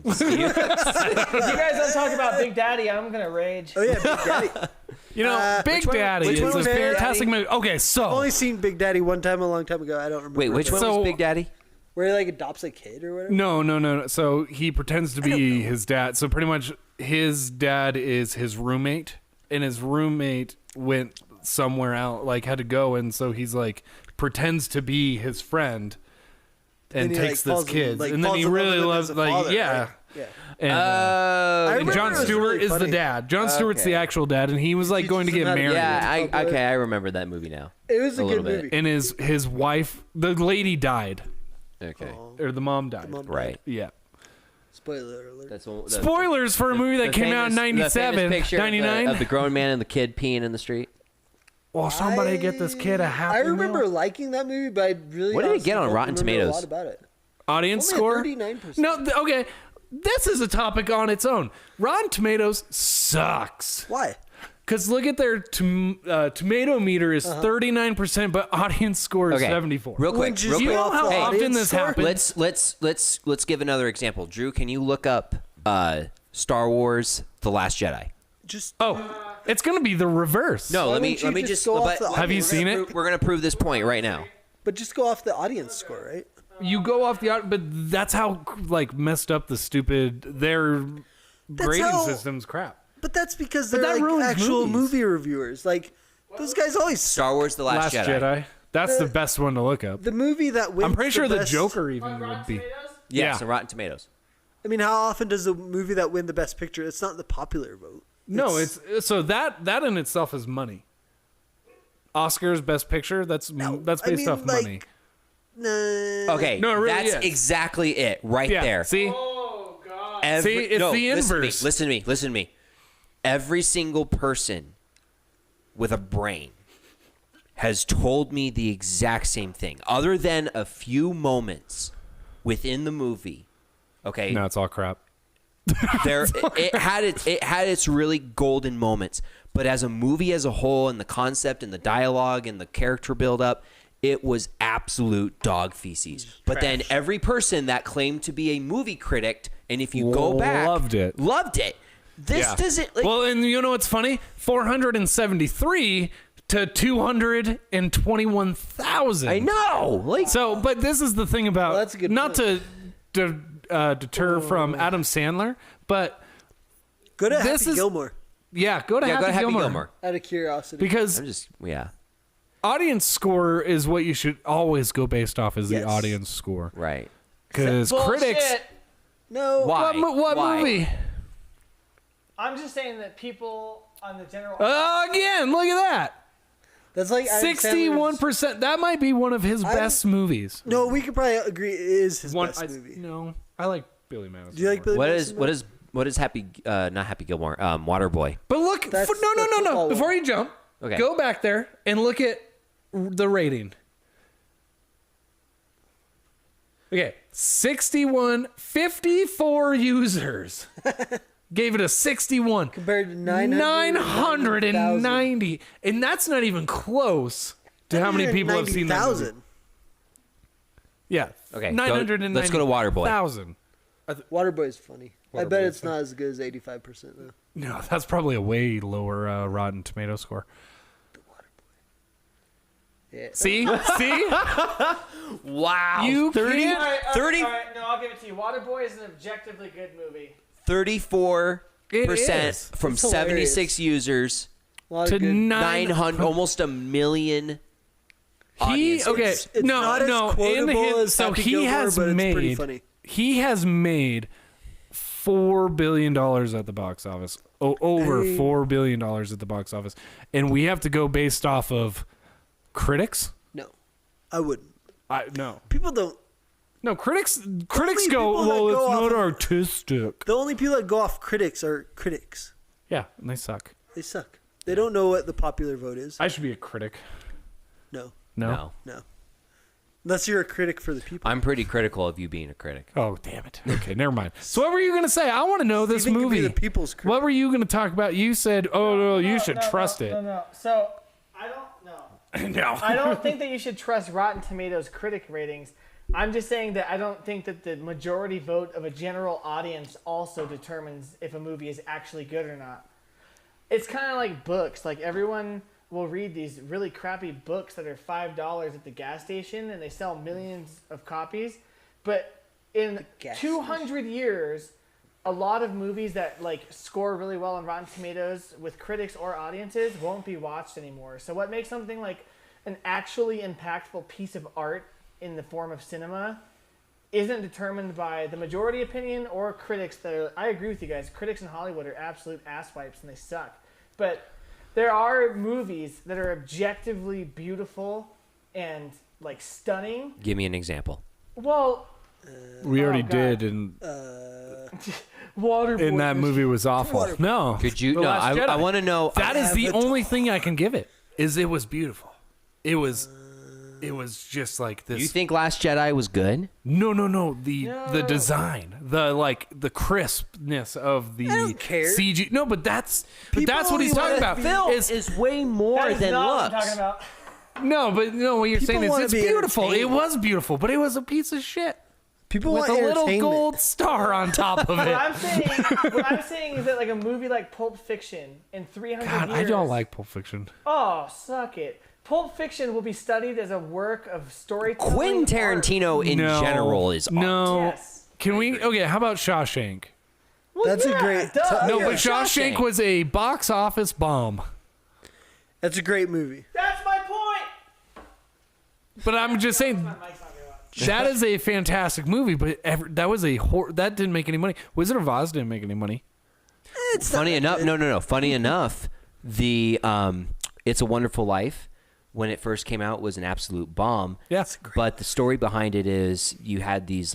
If you guys don't talk about Big Daddy, I'm going to rage. Oh yeah, Big Daddy. You know, Big which one- Daddy which is one a was Big fantastic Daddy? movie. Okay, I've so only seen Big Daddy one time a long time ago. I don't remember. Wait, which one So- was Big Daddy? Where he like adopts a kid or whatever. no. So he pretends to be his dad. So pretty much his dad is his roommate, and his roommate went somewhere out, like had to go, and so he's like pretends to be his friend and Then he, takes like, this falls in- kid, like, and then falls he in love really with him loves as a like father, yeah. right? Yeah. And, I and remember Jon it was Stewart really is the funny. dad. Jon Stewart's Okay. the actual dad, and he was like going to get Teaches him how to- married. Yeah, Okay. I remember that movie now. It was a, A good little bit. movie. And his wife, the lady died, Okay, or the mom died. Mom died. right. Yeah. Spoiler alert. That's one. Spoilers for a movie that came out in 97, 99. of the grown man and the kid peeing in the street. Well, somebody get this kid a happy I remember meal. liking that movie, but I really. What did it honestly get on don't Rotten remember Tomatoes? A lot about it. Audience Only score? 39%. No, okay. This is a topic on its own. Rotten Tomatoes sucks. Why? Because look at their tomato meter is 39%, but audience score is Okay, 74. real quick, Wouldn't you real You quick. know how Hey, often this score? happens? Let's give another example. Drew, can you look up Star Wars: The Last Jedi? Just Oh, it's going to be the reverse. No, Why let me wouldn't you just go off but the Have you audience? seen it? We're gonna prove this point right now. But just go off the audience score, right? You go off the but that's how like messed up the stupid their grading how- system's crap. But that's because But they're that like ruins actual movies. movie reviewers. Like those guys always. Star Wars: The Last, Jedi. That's the best one to look up. The movie that wins. I'm pretty sure the best- Joker even On would Rotten be. Tomatoes? Yeah, Yeah. so Rotten Tomatoes. I mean, how often does the movie that win the best picture? It's not the popular vote. No, it's so that in itself is money. Oscars best picture. That's based off money. Nah. Okay, No, it really that's is. exactly it right Yeah. there. See, Oh God. See, it's the inverse. Listen to me. Every single person with a brain has told me the exact same thing, other than a few moments within the movie. Okay, no, it's all crap. it had its really golden moments, but as a movie as a whole, and the concept and the dialogue and the character build up, it was absolute dog feces. But then every person that claimed to be a movie critic, and if you go back, loved it. This doesn't. Like, Well, and you know what's funny? 473 to 221,000. I know. Like, So, but this is the thing about Well, that's a good not point. to deter from Adam Sandler, but Go to This Happy is- Gilmore yeah, go to Happy Gilmore. out of curiosity. Because yeah, audience score is what you should always go based off as Yes. the audience score. right. Because critics, Bullshit. no, Why? what Why? movie? I'm just saying that people on the general. Again, look at that. that's like Adam 61%. That might be one of his best movies. No, we could probably agree it is his One, best movie. No, I like Billy Madison. Do you like Billy What Madison? is Happy? Not Happy Gilmore. Waterboy. But look, That's no. the football Before one. you jump, Okay. go back there and look at the rating. Okay, 54 users gave it a 61. Compared to 990. 990. And that's not even close to how many people have seen that movie. 990,000. Yeah. Okay, 990,000. let's go to Waterboy. Waterboy's funny. I bet Waterboy's it's not as good as 85% though. No, that's probably a way lower Rotten Tomato score. Yeah. See? Wow. You 30, can't- All right, 30 all right, no, I'll give it to you. Waterboy is an objectively good movie. 34% It is. from It's 76 users, A lot To of good. 900, almost a million. audiences. Okay, It's no, not as no. In quotable his, as so Happy he Gilmore, has but it's pretty made funny. he has made $4 billion at the box office. Over Hey. $4 billion at the box office, and we have to go based off of critics. No, I wouldn't. No, People don't. no. Critics go. people that Well, go it's off not of- artistic. The only people that go off critics are critics. Yeah, and they suck. They suck. They don't know what the popular vote is. I should be a critic. No, No. No. unless you're a critic for the people. I'm pretty critical of you being a critic. Oh, damn it. Okay, never mind. So what were you going to say? I want to know this Steven could be movie. the people's critic. What were you going to talk about? You said, oh, no, you should trust it. No. So I don't know. No. I don't think that you should trust Rotten Tomatoes critic ratings. I'm just saying that I don't think that the majority vote of a general audience also determines if a movie is actually good or not. It's kind of like books. Like everyone will read these really crappy books that are $5 at the gas station and they sell millions of copies. But in gas 200 years, a lot of movies that like score really well on Rotten Tomatoes with critics or audiences won't be watched anymore. So what makes something like an actually impactful piece of art in the form of cinema isn't determined by the majority opinion or critics that are, I agree with you guys, critics in Hollywood are absolute asswipes and they suck. But there are movies that are objectively beautiful and like stunning. Give me an example. Well, We already God. did, and Waterboy. that movie was awful. Waterboy. No. Could you? The No, Last Jedi. I want to know. That is the Avatar. only thing I can give it. Is it was beautiful. It was just like this. You think Last Jedi was good? No. The No. design, the crispness of the don't care. CG. No, but that's People what he's only talking wanna about. film Is way more That is not what I'm talking about. no, but no. What you're People saying is wanna it's be beautiful. It entertained. was beautiful, but it was a piece of shit People with want a little entertainment. gold star on top of What it. I'm saying is that like a movie like Pulp Fiction in 300 God, years. I don't like Pulp Fiction. Oh, suck it. Pulp Fiction will be studied as a work of storytelling. Quentin art. Tarantino in No. general is art. No. Yes. Can we? Okay, how about Shawshank? Well, That's a yeah, great- duh. No, Yeah. but Shawshank Shawshank. was a box office bomb. That's a great movie. That's my point. But I'm just saying, My mic's not very loud. That is a fantastic movie, but that was that didn't make any money. Wizard of Oz didn't make any money. It's Funny not enough, no. Funny enough, the It's a Wonderful Life, when it first came out, was an absolute bomb. Yeah. But the story behind it is you had these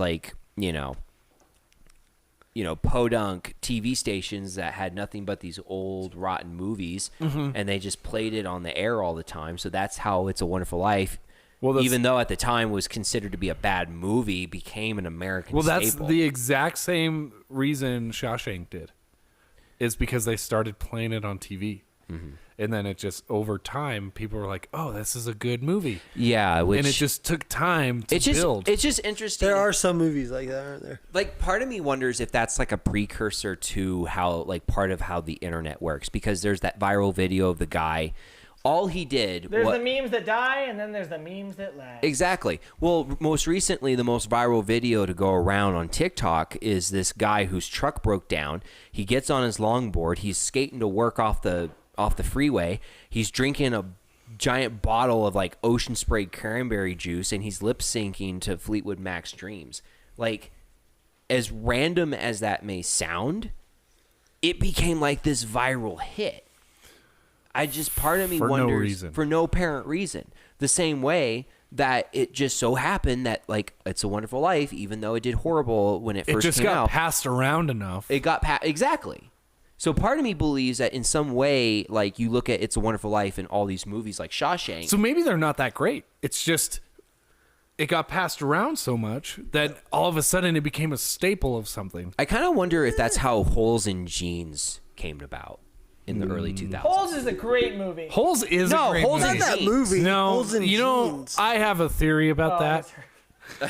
podunk TV stations that had nothing but these old rotten movies, and they just played it on the air all the time. So that's how It's a Wonderful Life, even though at the time was considered to be a bad movie, became an American staple. That's the exact same reason Shawshank did. Is because they started playing it on TV. And then it just, over time, people were like, oh, this is a good movie. Yeah. And it just took time to build. It's just interesting. There are some movies like that, aren't there? Like, part of me wonders if that's like a precursor to how, like, part of how the internet works. Because there's that viral video of the guy. All he did There's the memes that die, and then there's the memes that last. Exactly. Well, most recently, the most viral video to go around on TikTok is this guy whose truck broke down. He gets on his longboard. He's skating to work off the freeway. He's drinking a giant bottle of like ocean spray cranberry juice, and he's lip syncing to Fleetwood Mac's Dreams. Like, as random as that may sound, it became like this viral hit. Part of me wonders, for no apparent reason, the same way that it just so happened that, like, It's a Wonderful Life, even though it did horrible when it first came out. It just got passed around enough. It got exactly. So part of me believes that in some way, like, you look at It's a Wonderful Life and all these movies like Shawshank. So maybe they're not that great. It's just it got passed around so much that all of a sudden it became a staple of something. I kind of wonder if that's how Holes in Jeans came about in the early 2000s. Holes is a great movie. Holes is a great Holes movie. Not that movie. No, Holes in Jeans. I have a theory about that.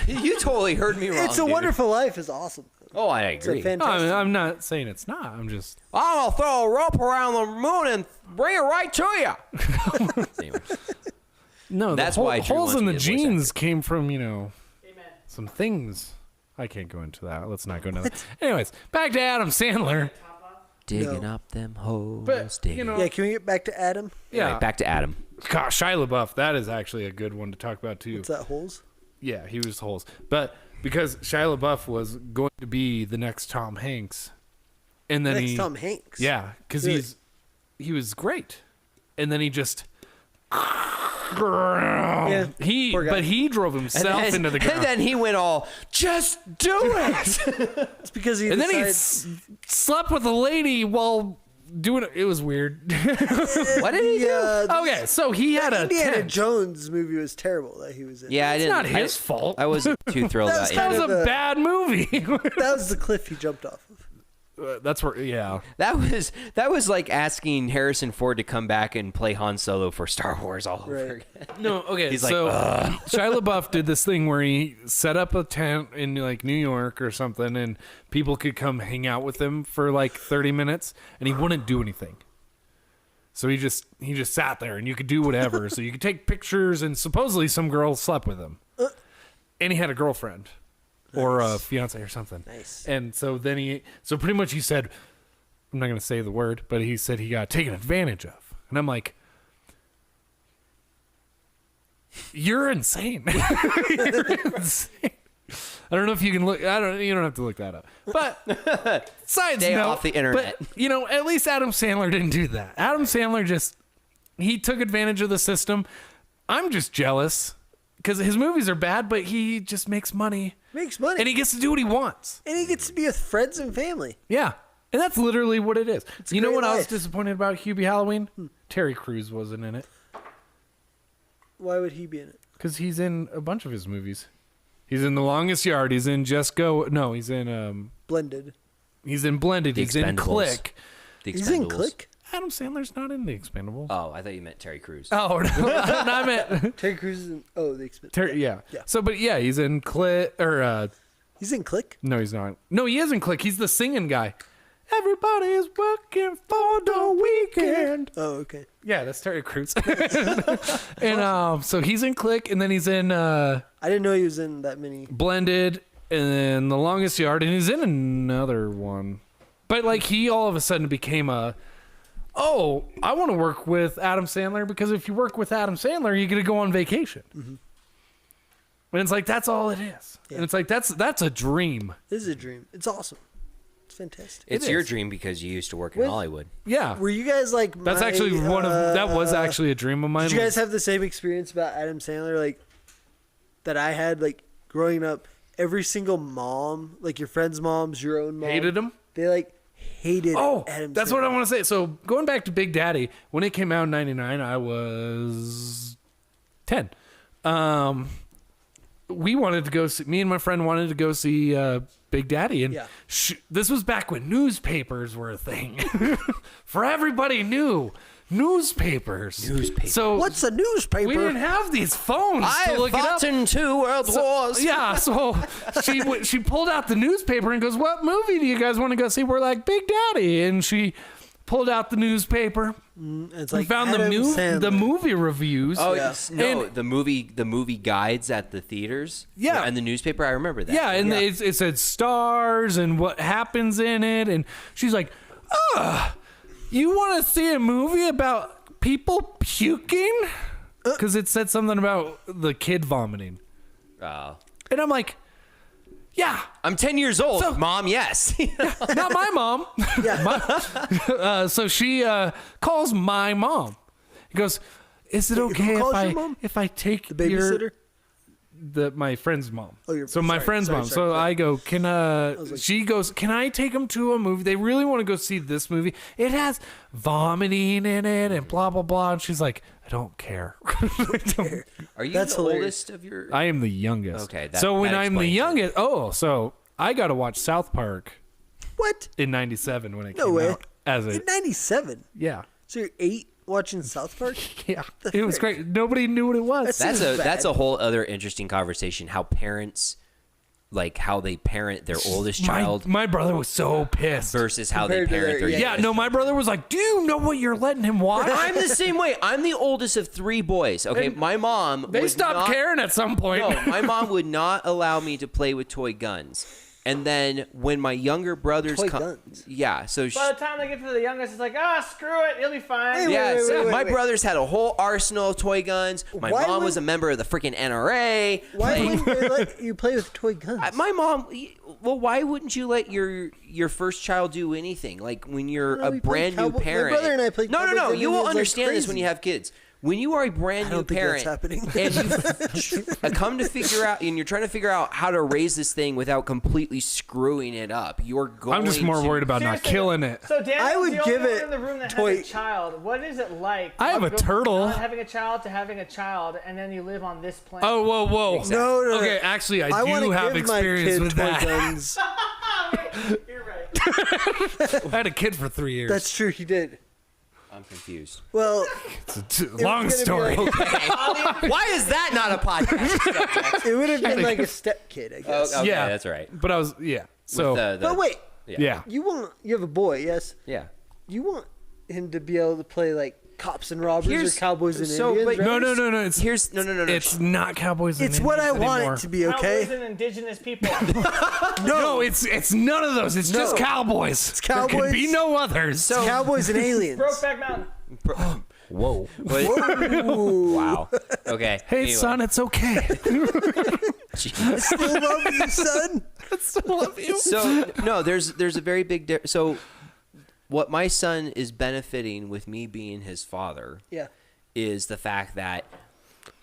You totally heard me wrong. It's a dude. Wonderful Life is awesome. Oh, I It's a agree. fantastic. I'm not saying it's not. I'm just. I'm going to throw a rope around the moon and bring it right to you. Anyway. No, That's why Drew Holes wants in me the to voice Jeans came from, Amen. some things. I can't go into that. Let's not go into that. Anyways, back to Adam Sandler. Digging up them holes. But, digging. Yeah, can we get back to Adam? Yeah. Anyway, back to Adam. Gosh, Shia LaBeouf, that is actually a good one to talk about, too. What's that, Holes? Yeah, he was Holes. But because Shia LaBeouf was going to be the next Tom Hanks. And then Next Tom Hanks. Yeah, because Really? he was great. And then he just... Yeah, poor guy. But he drove himself into the ground. And then he went all, just do it. It's because he And then he decided- slept with a lady while doing it. It was weird. What did he do? Okay, so he had a Indiana tent. Jones movie was terrible that he was in. Yeah, I It's didn't. not his fault. I wasn't too thrilled That about was it. That was kind a of a- bad movie. That was the cliff he jumped off of. That's where, yeah. That was like asking Harrison Ford to come back and play Han Solo for Star Wars all over Right. again. No, okay. He's like, so Shia LaBeouf did this thing where he set up a tent in like New York or something, and people could come hang out with him for like 30 minutes, and he wouldn't do anything. So he just sat there, and you could do whatever. So you could take pictures, and supposedly some girl slept with him, and he had a girlfriend or a fiance or something. Nice. And so then so pretty much he said, I'm not going to say the word, but he said he got taken advantage of. And I'm like, you're insane. You're insane. I don't know if you can look. You don't have to look that up. But besides, Stay off the internet. But at least Adam Sandler didn't do that. Adam Sandler he took advantage of the system. I'm just jealous because his movies are bad, but he just makes money. Makes money. And he gets to do what he wants. And he gets to be with friends and family. Yeah. And that's literally what it is. It's a You know great what I was life. disappointed about Hubie Halloween? Terry Crews wasn't in it. Why would he be in it? Because he's in a bunch of his movies. He's in The Longest Yard. He's in Just Go. No, he's in Blended. he's in Blended. The He's in Expendables. Click. The He's in Expendables. Click? Adam Sandler's not in The Expendables. Oh, I thought you meant Terry Crews. Oh, no. I meant Terry Crews is in... Oh, the expense. yeah. Yeah. So, but yeah, he's in Click. He's in Click? No, he's not. No, he is in Click. He's the singing guy. Everybody's working for the weekend. Oh, okay. Yeah, that's Terry Crews. And so he's in Click, and then he's in I didn't know he was in that many. Blended, and then The Longest Yard, and he's in another one. But like he all of a sudden became I want to work with Adam Sandler because if you work with Adam Sandler, you're gonna go on vacation. Mm-hmm. And it's like, that's all it is. Yeah. And it's like, that's a dream. This is a dream. It's awesome. It's fantastic. It's It your is. dream because you used to work in With- Hollywood. Yeah. Were you guys like? That's actually that was actually a dream of mine. Did you guys have the same experience about Adam Sandler, like that I had, like growing up? Every single mom, like your friends' moms, your own mom, hated him? They like hated. Oh, Adam that's Sandler. what I want to say. So going back to Big Daddy, when it came out in '99, I was 10. We wanted to go see. Me and my friend wanted to go see Big Daddy, and Yeah. this was back when newspapers were a thing. For everybody new newspapers. So What's a newspaper? we didn't have these phones to look it up. in 2 world wars. Yeah, so she pulled out the newspaper and goes, "What movie do you guys want to go see?" We're like, "Big Daddy," and she pulled out the newspaper It's and like found Adam the Sandler. movie reviews. Oh Yeah. no, And- the movie guides at the theaters. Yeah. and the newspaper. I remember that. Yeah, and it said stars and what happens in it, and she's like, you want to see a movie about people puking?" Because it said something about the kid vomiting, Oh. and I'm like, "Yeah, I'm 10 years old, So- Mom. Yes. not my mom." So she calls my mom. He goes, "Is it okay calls your mom? if I take The babysitter. my friend's mom?" Oh, your- so my sorry, friend's sorry, mom. sorry, So sorry. I go, "Can she goes, "Can I take them to a movie? They really want to go see this movie. It has vomiting in it and blah blah blah." And she's like, "I don't care." Are you That's the hilarious. oldest of your? I am the youngest. Okay, so when that I'm the explains it. youngest, so I got to watch South Park What? in '97 when it No came way. out. As a In '97. yeah. So you're 8 watching South Park? Yeah, The it was frick? great. Nobody knew what it was. That's- That's bad. a whole other interesting conversation. How parents, like how they parent their oldest child My brother was so pissed. versus how they Compared to parent their- their Yeah, youngest. no, my brother was like, "Do you know what you're letting him watch?" I'm the same way. I'm the oldest of 3 boys. Okay, my mom. They would stopped not- caring at some point. No, my mom would not allow me to play with toy guns. And then when my younger brothers Toy come, guns? yeah, so By the time they get to the youngest, it's like, screw it, he'll be fine. Hey, yeah, wait, so wait, my wait. brothers had a whole arsenal of toy guns. My Why mom would- was a member of the freaking NRA. Why Like, wouldn't they let you play with toy guns? my mom, well, why wouldn't you let your first child do anything? Like when you're No, a we played brand new cowboy- my parent. brother and I played No, Cowboys and you will Indians like understand this when crazy. you have kids. When you are a brand I new don't think parent that's happening. and you come to figure out, and you're trying to figure out how to raise this thing without completely screwing it up, you're going. I'm just more to- worried about not Seriously, killing it. So Daniel's I would the only give one it in the room that toy- has a child. What is it like? I have to a go turtle. from not having a child to having a child, and then you live on this planet. Oh, whoa. No. Okay, actually, I wanna do have give my experience kid with toy that. guns. You're right. I had a kid for 3 years. That's true. He did. I'm confused. Well, It's a long gonna be story. like- Why is that not a podcast? it would have been like a step kid, I guess. Okay, Yeah. that's right. But I was, yeah. So, But wait, yeah. you have a boy, yes? Yeah. You want him to be able to play like cops and robbers or cowboys and so, Indians, but- right? No. It's Here's no. It's not Cowboys and It's what I Indians want anymore. it to be, okay? Cowboys and indigenous people. No, it's none of those. It's just Cowboys. It's There can Cowboys. be no others. So- Cowboys and aliens. Brokeback Mountain. Whoa. Wow. Okay. hey, anyway. son, it's okay. I still love you, son. Love you. So no, there's a very big so what my son is benefiting with me being his father Yeah. is the fact that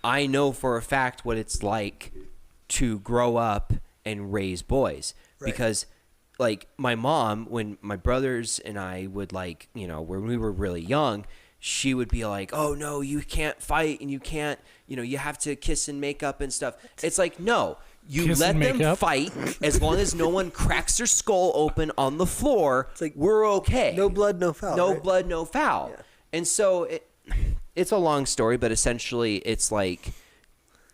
I know for a fact what it's like to grow up and raise boys. Right. Because like my mom, when my brothers and I would like, when we were really young, she would be like, "Oh no, you can't fight and you can't, you have to kiss and make up and stuff." It's like, no, you Kiss let and them make up? fight as long as no one cracks their skull open on the floor. It's like, we're okay. No blood, no foul. No right? blood, no foul. Yeah. And so it's a long story, but essentially it's like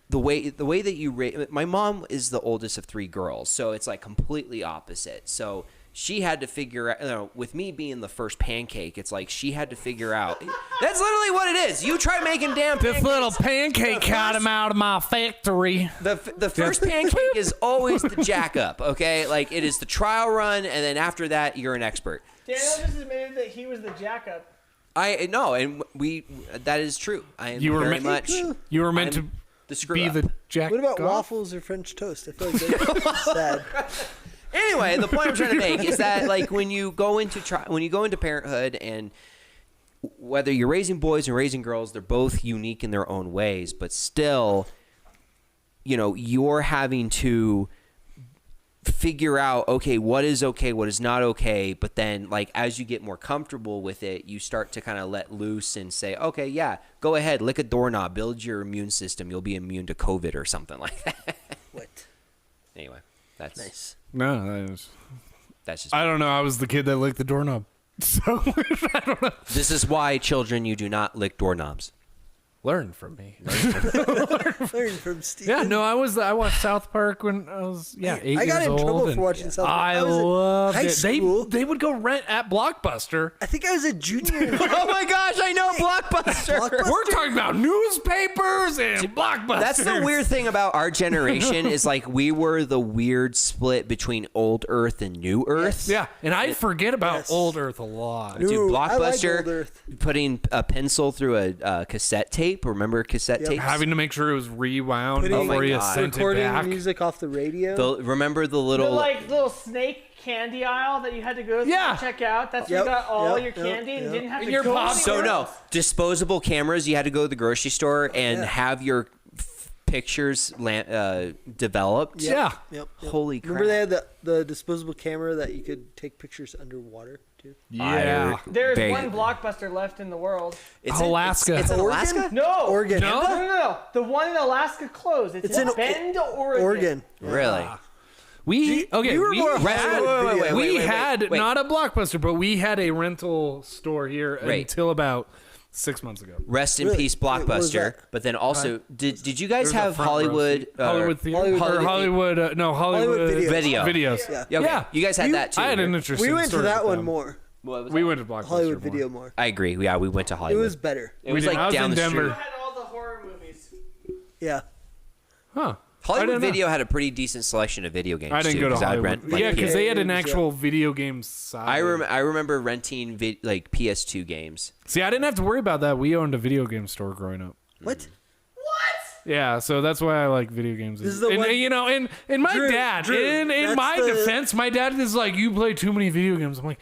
the way that you raise. My mom is the oldest of 3 girls, so it's like completely opposite. So she had to figure out, with me being the first pancake, it's like she had to figure out. That's literally what it is. You try making damn This pancakes. little pancake got him out of my factory. The first pancake is always the jack up, okay? Like it is the trial run, and then after that, you're an expert. Daniel just admitted that he was the jackup. I know, and that is true. I am You were very meant- much. You were meant I'm- to. The screw be up. the jack. What about off? waffles or French toast? I feel like that's sad. Anyway, the point I'm trying to make is that like when you go into parenthood, and whether you're raising boys or raising girls, they're both unique in their own ways, but still, you're having to figure out, okay, what is not okay, but then like as you get more comfortable with it, you start to kind of let loose and say, okay, yeah, go ahead, lick a doorknob, build your immune system, you'll be immune to COVID or something like that. What? Anyway, that's Nice. No, that's just I don't know. I was the kid that licked the doorknob. So I don't know. This is why, children, you do not lick doorknobs. Learn from me. Learn from Steve. Yeah, no, I watched South Park when I was 8 I got years in old. trouble and for watching South Park. I I was in loved high it. school. They would go rent at Blockbuster. I think I was a junior. Oh my gosh, I know Blockbuster. Blockbuster. We're talking about newspapers and Blockbuster. That's the weird thing about our generation is like we were the weird split between old Earth and new Earth. Yeah, and I forget about Yes. Old Earth a lot. Dude, Dude, I like Blockbuster, Old Earth. putting a pencil through a cassette tape. Remember cassette Yep. tapes? Having to make sure it was rewound Putting- before Oh my you God. sent it Recording back. music off the radio. Remember the The little... little snake candy aisle that you had to go through Yeah. to check out. That's where Yep, you got all yep, your yep, candy and yep. you didn't have And to your go popcorn. So anywhere no, else. disposable cameras. You had to go to the grocery store and Yeah. have your pictures developed. Yeah. Yep. Holy crap. Remember they had the disposable camera that you could take pictures underwater too? Yeah. There's Very- one Blockbuster left in the world. It's Alaska. It's in Oregon? Alaska? No. Oregon. No, no, no, no. The one in Alaska closed. It's in Bend, Oregon. Oregon. Really? We were more had, Wait, we wait. had not a Blockbuster, but we had a rental store here Right. until about 6 months ago. Rest in Really? peace, Wait, what was Blockbuster. that? But then also, did you guys There was a have front row Hollywood? seat. Hollywood Theater? Hollywood- Or Hollywood, no, Hollywood Videos. Video. Videos. Yeah. Yeah, okay. Yeah. You guys had You- that too. I had an right? interesting We went to story that with one them. more. What was We that? went to Blockbuster Hollywood more. Video more. I agree. Yeah, we went to It Hollywood. was better. It was We did. I like was down in the Denver. You street. had all the horror movies. Yeah. Huh. I Hollywood didn't know. Video had a pretty decent selection of video games. I didn't too, go to 'cause I'd Hollywood. rent, like, Yeah, because they had an games, actual video game side. I remember renting like PS2 games. See, I didn't have to worry about that. We owned a video game store growing up. What? Yeah, so that's why I like video games. This is the and, one- and my Drew, dad, Drew, in that's my the- defense, my dad is like, you play too many video games. I'm like,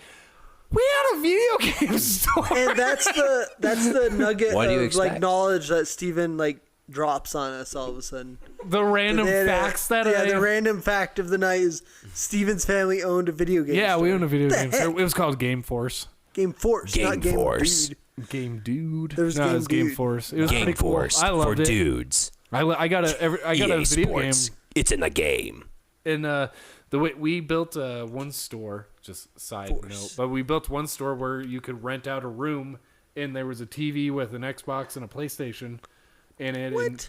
we had a video game store. And that's the nugget What do you of expect? like knowledge that Steven like drops on us all of a sudden. The random They had facts that yeah, I... the random fact of the night is Steven's family owned a video game. Yeah, store. we owned a video The game heck? store. It was called Game Force. Game Force, Game not Game Force. Dude. Game Dude. There was no, Game it was Game Dude. Force. It was Game pretty cool. Force I loved for it. dudes. I got a EA video Sports. game. It's in the game. And the way we built one store, just side Force. note, but we built one store where you could rent out a room, and there was a TV with an Xbox and a PlayStation in it, What?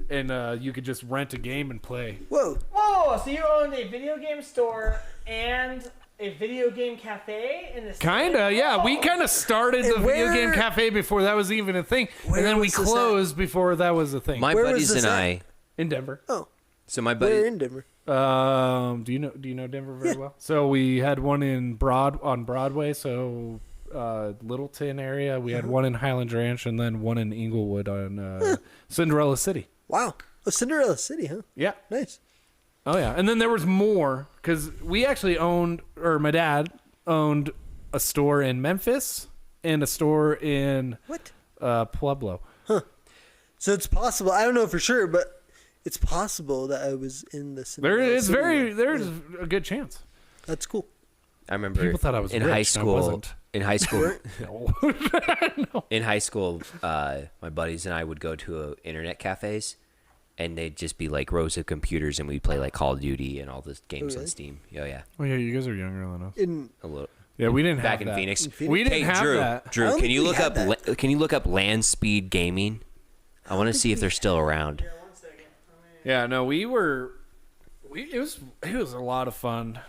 and you could just rent a game and play. Whoa. Whoa! So you owned a video game store and a video game cafe in the Kinda, yeah. We kind of started the And video where- game cafe before that was even a thing, Where and then we was this closed before that was a thing. My Where was buddies this and at? I. In Denver. Oh, So my we're buddy. in Denver. Do you know Denver very well? So we had one on Broadway, so Littleton area. We had one in Highland Ranch, and then one in Inglewood on Cinderella City. Wow. Oh, Cinderella City, huh? Yeah. Nice. Oh yeah. And then there was more because we actually owned, or my dad owned, a store in Memphis and a store in What? Pueblo. So it's possible. I don't know for sure, but it's possible that I was in the There Cinderella is City. there's a good chance. That's cool. I remember People thought I was in rich, high and I school. wasn't. In high school, No. in high school, my buddies and I would go to internet cafes, and they'd just be like rows of computers, and we'd play like Call of Duty and all the games on really? Steam. Oh yeah, Oh yeah, you guys are younger than us. In a little. Yeah, we didn't Back have in that. Phoenix. We didn't Hey, have Drew, that. I Drew, don't can you think look we up had can you look up Land Speed Gaming? I want to see if they're still around. Yeah, no, it was a lot of fun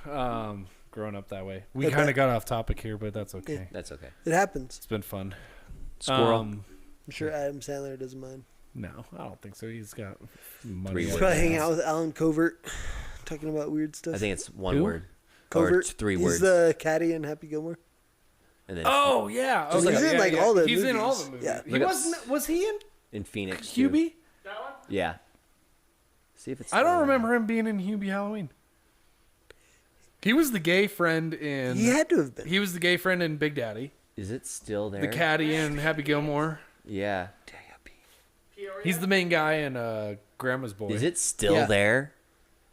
growing up that way. We I kind of bet. got off topic here, but that's okay. That's okay. it happens. It's been fun. Squirrel. I'm sure Adam Sandler doesn't mind. No, I don't think so. He's got money. Three He's words. probably hanging out with Alan Covert, talking about weird stuff. I think it's one Who? word. Or Covert. it's three He's words. the caddy in Happy Gilmore. And then Oh yeah, Just okay, he's in, yeah, like, all the He's in all movies. the movies. Yeah. He Look up- wasn't. Was he in in Phoenix. too. QB? That one? Yeah. See if it's. I don't remember him being in Hubie Halloween. He was the gay friend in. He had to have been. He was the gay friend in Big Daddy. Is it still there? The caddy in Happy Gilmore. Yeah. He's the main guy in Grandma's Boy. Is it still there?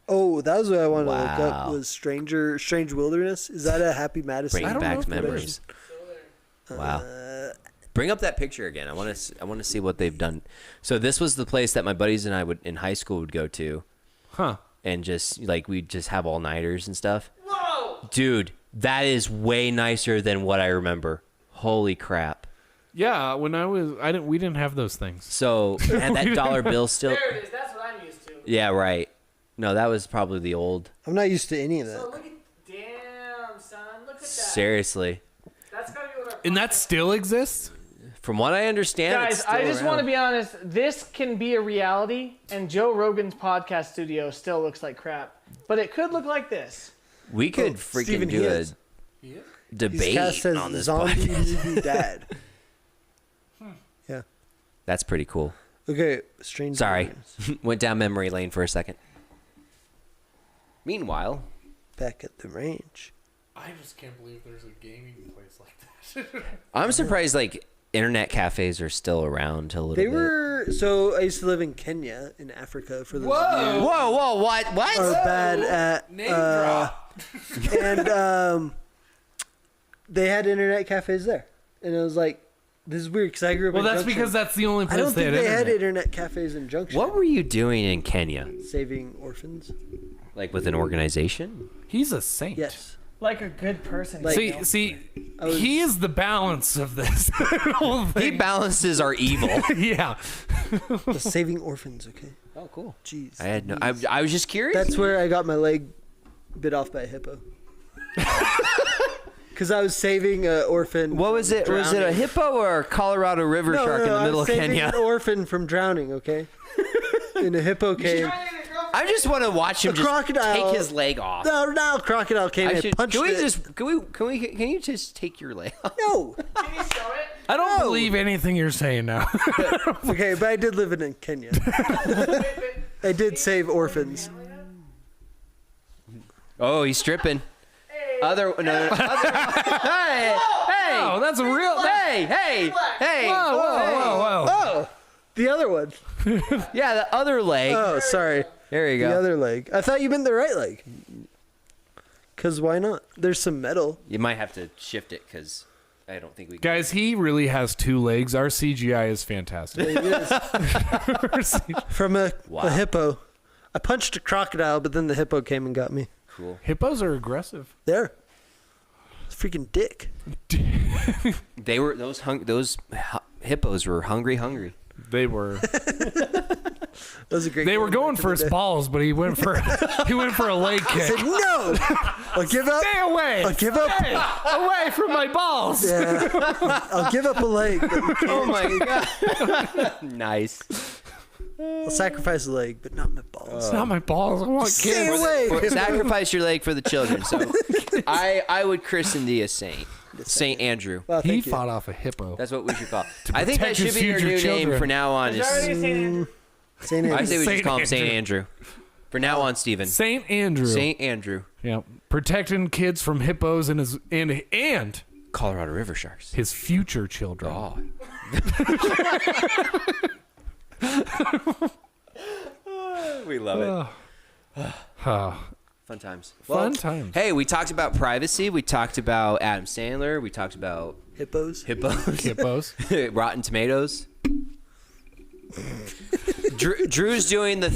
Oh, that was what I wanted to look up. Wow. Was Strange Wilderness? Is that a Happy Madison? Bring I don't back know if it memories. Wow. Bring up that picture again. I want to see what they've done. So this was the place that my buddies and I would in high school would go to. Huh. And just like we'd just have all-nighters and stuff. Whoa! Dude, that is way nicer than what I remember. Holy crap. Yeah, when we didn't have those things. So, and that dollar bill still. There it is. That's what I'm used to. Yeah, right. No, that was probably the old. I'm not used to any of that. So look at, damn son, look at that. Seriously. That's gotta be what our And that still exists? From what I understand, guys. it's still I just want to around. be honest. This can be a reality, and Joe Rogan's podcast studio still looks like crap, but it could look like this. We could Oh, freaking Steven, do he a is. He's debate cast as on this zombie podcast. movie dad. Yeah. That's pretty cool. Okay. Strange. Sorry. Wilderness. Went down memory lane for a second. Meanwhile, Back at the range. I just can't believe there's a gaming place like that. I'm surprised like internet cafes are still around a little They bit. were. So I used to live in Kenya, in Africa, for those of Whoa! you Whoa, what? who are bad at. Name drop. And they had internet cafes there, and it was like, this is weird because I grew up. Well, in that's Junction. because that's the only I place don't think they they had had internet. internet cafes in Junction. What were you doing in Kenya? Saving orphans? Like with an organization? He's a saint. Yes. Like a good person. Like- See, I was- he is the balance of this whole He thing. balances our evil. Yeah. Saving orphans. Okay. Oh, cool. Jeez. I had no. I was just curious. That's where I got my leg bit off by a hippo. Because I was saving an orphan. What was it? Was it a drowning. hippo or a Colorado River shark in the I middle was of saving Kenya? an orphan from drowning. Okay. And a hippo came. I just want to watch him A just crocodile- take his leg off. No, crocodile came I and should, punched can we it. just can you just take your leg off? No. Can you show it? I don't believe anything you're saying now. Okay, but I did live in Kenya. I did save orphans. Oh, he's stripping. Other no. Hey, Oh, that's a real. hey. Whoa. Oh, the other one. Yeah, the other leg. Oh, sorry. There you The go. other leg. I thought you meant the right leg. Because why not? There's some metal. You might have to shift it because I don't think we can. Guys, he really has two legs. Our CGI is fantastic. From a Wow. hippo. I punched a crocodile, but then the hippo came and got me. Cool. Hippos are aggressive. There. Freaking dick. They were hippos were hungry. They were. That was a great They game were going back for in the his day. balls, but he went for a leg I said, kick. no! I'll give up. Stay away! I'll give up. Stay away from my balls! Yeah. I'll give up a leg. But you can't. Oh my god. Nice. I'll sacrifice a leg, but not my balls. It's not my balls. I want Stay kids. away. Sacrifice your leg for the children. So I would christen thee a saint. Saint Andrew. Well, He thank you. fought off a hippo. That's what we should call. I think that protect should his be your future new name children. for now on. There's already a St. Andrew. Saint I Andrew. say we just Saint call him Saint Andrew. Andrew. For now on, Stephen. Saint Andrew. Saint Andrew. Yeah, protecting kids from hippos and his and Colorado River sharks. his future children. Oh. We love it. Fun times. Fun times. Hey, we talked about privacy. We talked about Adam Sandler. We talked about Hippos. hippos. Hippos. Rotten Tomatoes. Drew's doing the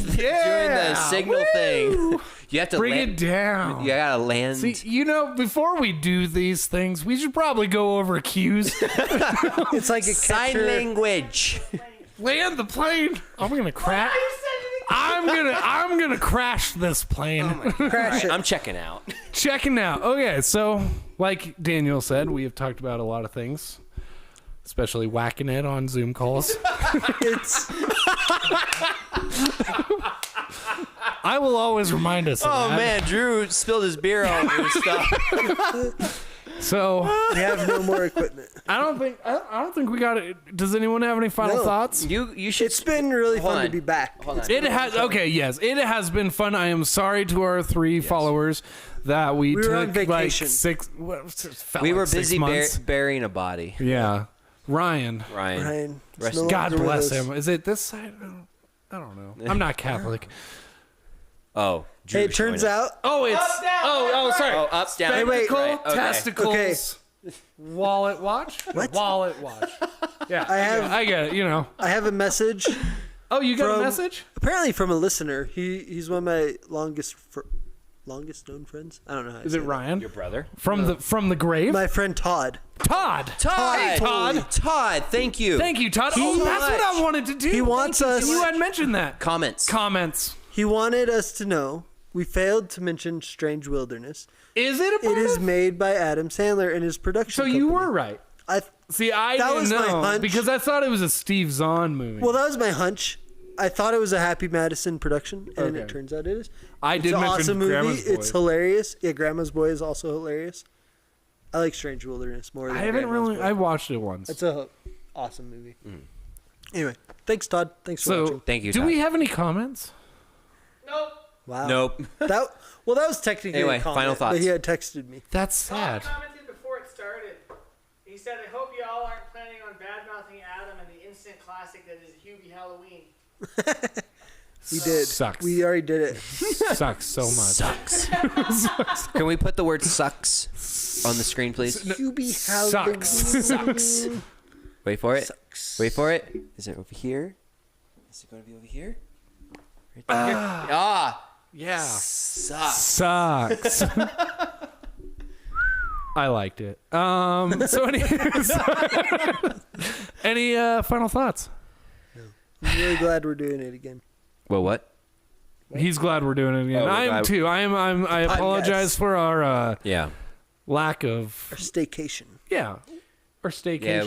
signal thing. You have to Bring land, it down. You gotta land. See, before we do these things, we should probably go over cues. It's like a Sign catcher. language. Land the plane. I'm gonna crash. I'm gonna crash this plane. Crash it. I'm checking out. Checking out. Okay, so like Daniel said, we have talked about a lot of things, especially whacking it on Zoom calls. It's I will always remind us of Oh that. man, Drew spilled his beer all over his stuff. So We have no more equipment. I don't think we got it. Does anyone have any final No. thoughts? You should. It's been really Hold fun to on. be back. Hold on. It has yes, it has been fun. I am sorry to our 3 followers that we were took on vacation. like 6. Felt We like were 6 busy months. burying a body. Yeah, Ryan. Ryan, it's Rest- no God longer with bless us. him. Is it this side? I don't know. I'm not Catholic. Oh, Hey, it turns out Oh, it's Up, down, oh left, sorry. Oh, up, down. Hey, wait. Spectacle, Right, okay. testicles, wallet watch. What? Wallet watch. Yeah, have- I get it. You know. I have a message. Oh, you got a From- message? Apparently from a listener. He's one of my longest known friends. I don't know how to Is say it that. Ryan Your brother. from the grave? My friend Todd. Todd. Todd. Hey, Todd. Todd. Thank you. Thank you, Todd. He- Oh, that's what I much. wanted to do. He wants Thank you. us- You had mentioned that. Comments. He wanted us to know we failed to mention Strange Wilderness. Is it a part It is of? made by Adam Sandler and his production So you company. were right. I See, I That didn't was my know hunch. because I thought it was a Steve Zahn movie. Well, that was my hunch. I thought it was a Happy Madison production, and Okay. it turns out it is. I It's did an mention awesome movie. Grandma's Boy. It's hilarious. Yeah, Grandma's Boy is also hilarious. I like Strange Wilderness more than I haven't Grandma's really. Boy. I watched it once. It's a awesome movie. Anyway, thanks, Todd. Thanks for watching. Thank you, Do Todd. we have any comments? Nope. Wow. Nope. That was technically Anyway, a comment, final thoughts. But he had texted me. That's Bob sad. commented before it started. He said, "I hope y'all aren't planning on bad-mouthing Adam and the instant classic that is Hubie Halloween." We did. Sucks. We already did it. Sucks so much. Sucks. Can we put the word "sucks" on the screen, please? Hubie Sucks. Sucks. Wait for it. Sucks. Wait for it. Is it over here? Is it going to be over here? Right there. Ah. Yeah. Sucks. Sucks. I liked it. So any final thoughts? I'm really glad we're doing it again. Well, what? He's glad we're doing it again. Oh, I am glad- too. I apologize Podcast. for our Yeah. lack of Our staycation. our staycation. Yeah,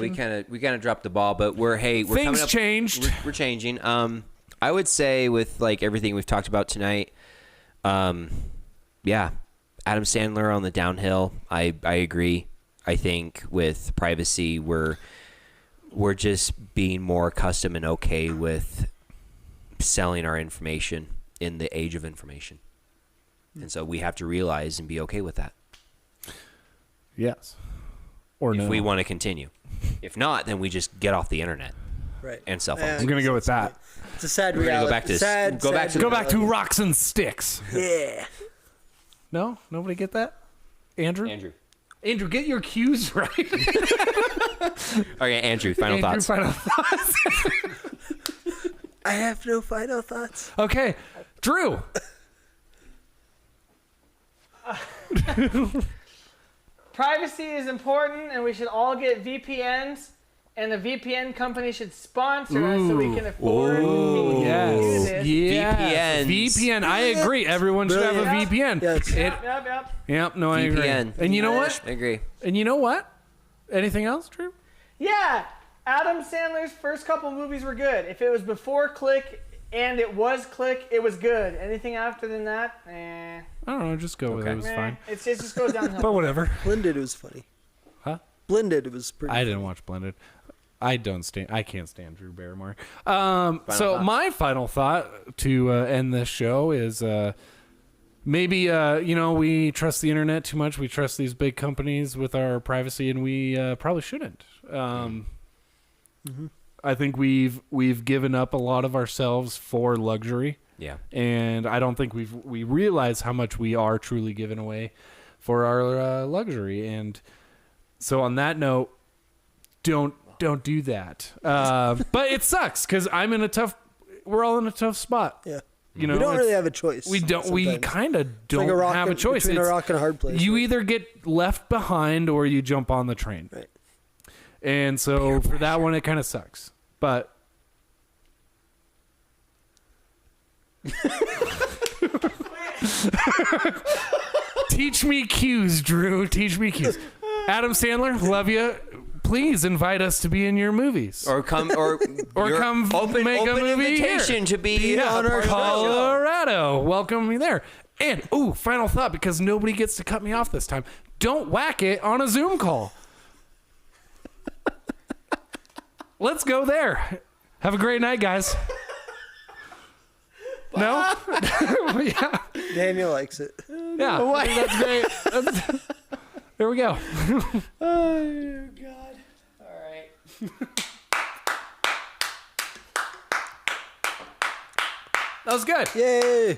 we kind of dropped the ball, but we're things coming up, changed. We're changing. I would say with like everything we've talked about tonight, yeah, Adam Sandler on the downhill. I agree. I think with privacy, we're just being more accustomed and okay with selling our information in the age of information, and so we have to realize and be okay with that Yes. Or if no. we want to continue. If not, then we just get off the internet Right. and cell phones. I'm gonna go with that. It's a sad We're gonna reality. go back to sad, go back sad to Go back to reality. rocks and sticks. Yeah. No, nobody get that. Andrew, Andrew, get your cues right. Okay, Andrew, final Andrew, thoughts. final thoughts. I have no final thoughts. Okay, Drew. Privacy is important, and we should all get VPNs. And the VPN company should sponsor us so we can afford to do Yes. this. Yes. VPNs. VPN. I agree. Everyone should have a Brilliant. VPN. Yes. Yep. Yep. No, I agree. VPN. And you know what? I agree. And you know what? Anything else, Drew? Yeah, Adam Sandler's first couple movies were good. If it was before Click and it was Click, it was good. Anything after than that, I don't know. Just go with it. It was meh. fine. It just goes downhill. But whatever. Blended was funny. Huh? Blended was pretty I didn't watch Blended. I can't stand Drew Barrymore. So thought. my final thought to end this show is maybe we trust the internet too much. We trust these big companies with our privacy, and we probably shouldn't. I think we've given up a lot of ourselves for luxury. Yeah. And I don't think we realize how much we are truly giving away for our luxury. And so on that note, don't do that. But it sucks because we're all in a tough spot. Yeah. You know, We don't it's- really have a choice. we sometimes. kind of It's don't like a rock have a and- choice. Between a rock and a hard place. You right? either get left behind or you jump on the train. Right. And so for that one, it kind of sucks. But teach me cues, Drew. Teach me cues. Adam Sandler, love you. Please invite us to be in your movies. Or come or Or your come open make a movie invitation to be on our show. Colorado. Welcome me there. And final thought, because nobody gets to cut me off this time. don't whack it on a Zoom call. Let's go there. Have a great night, guys. No? Yeah. Daniel likes it. Yeah. I think that's great. There we go. Oh, God. All right. That was good. Yay.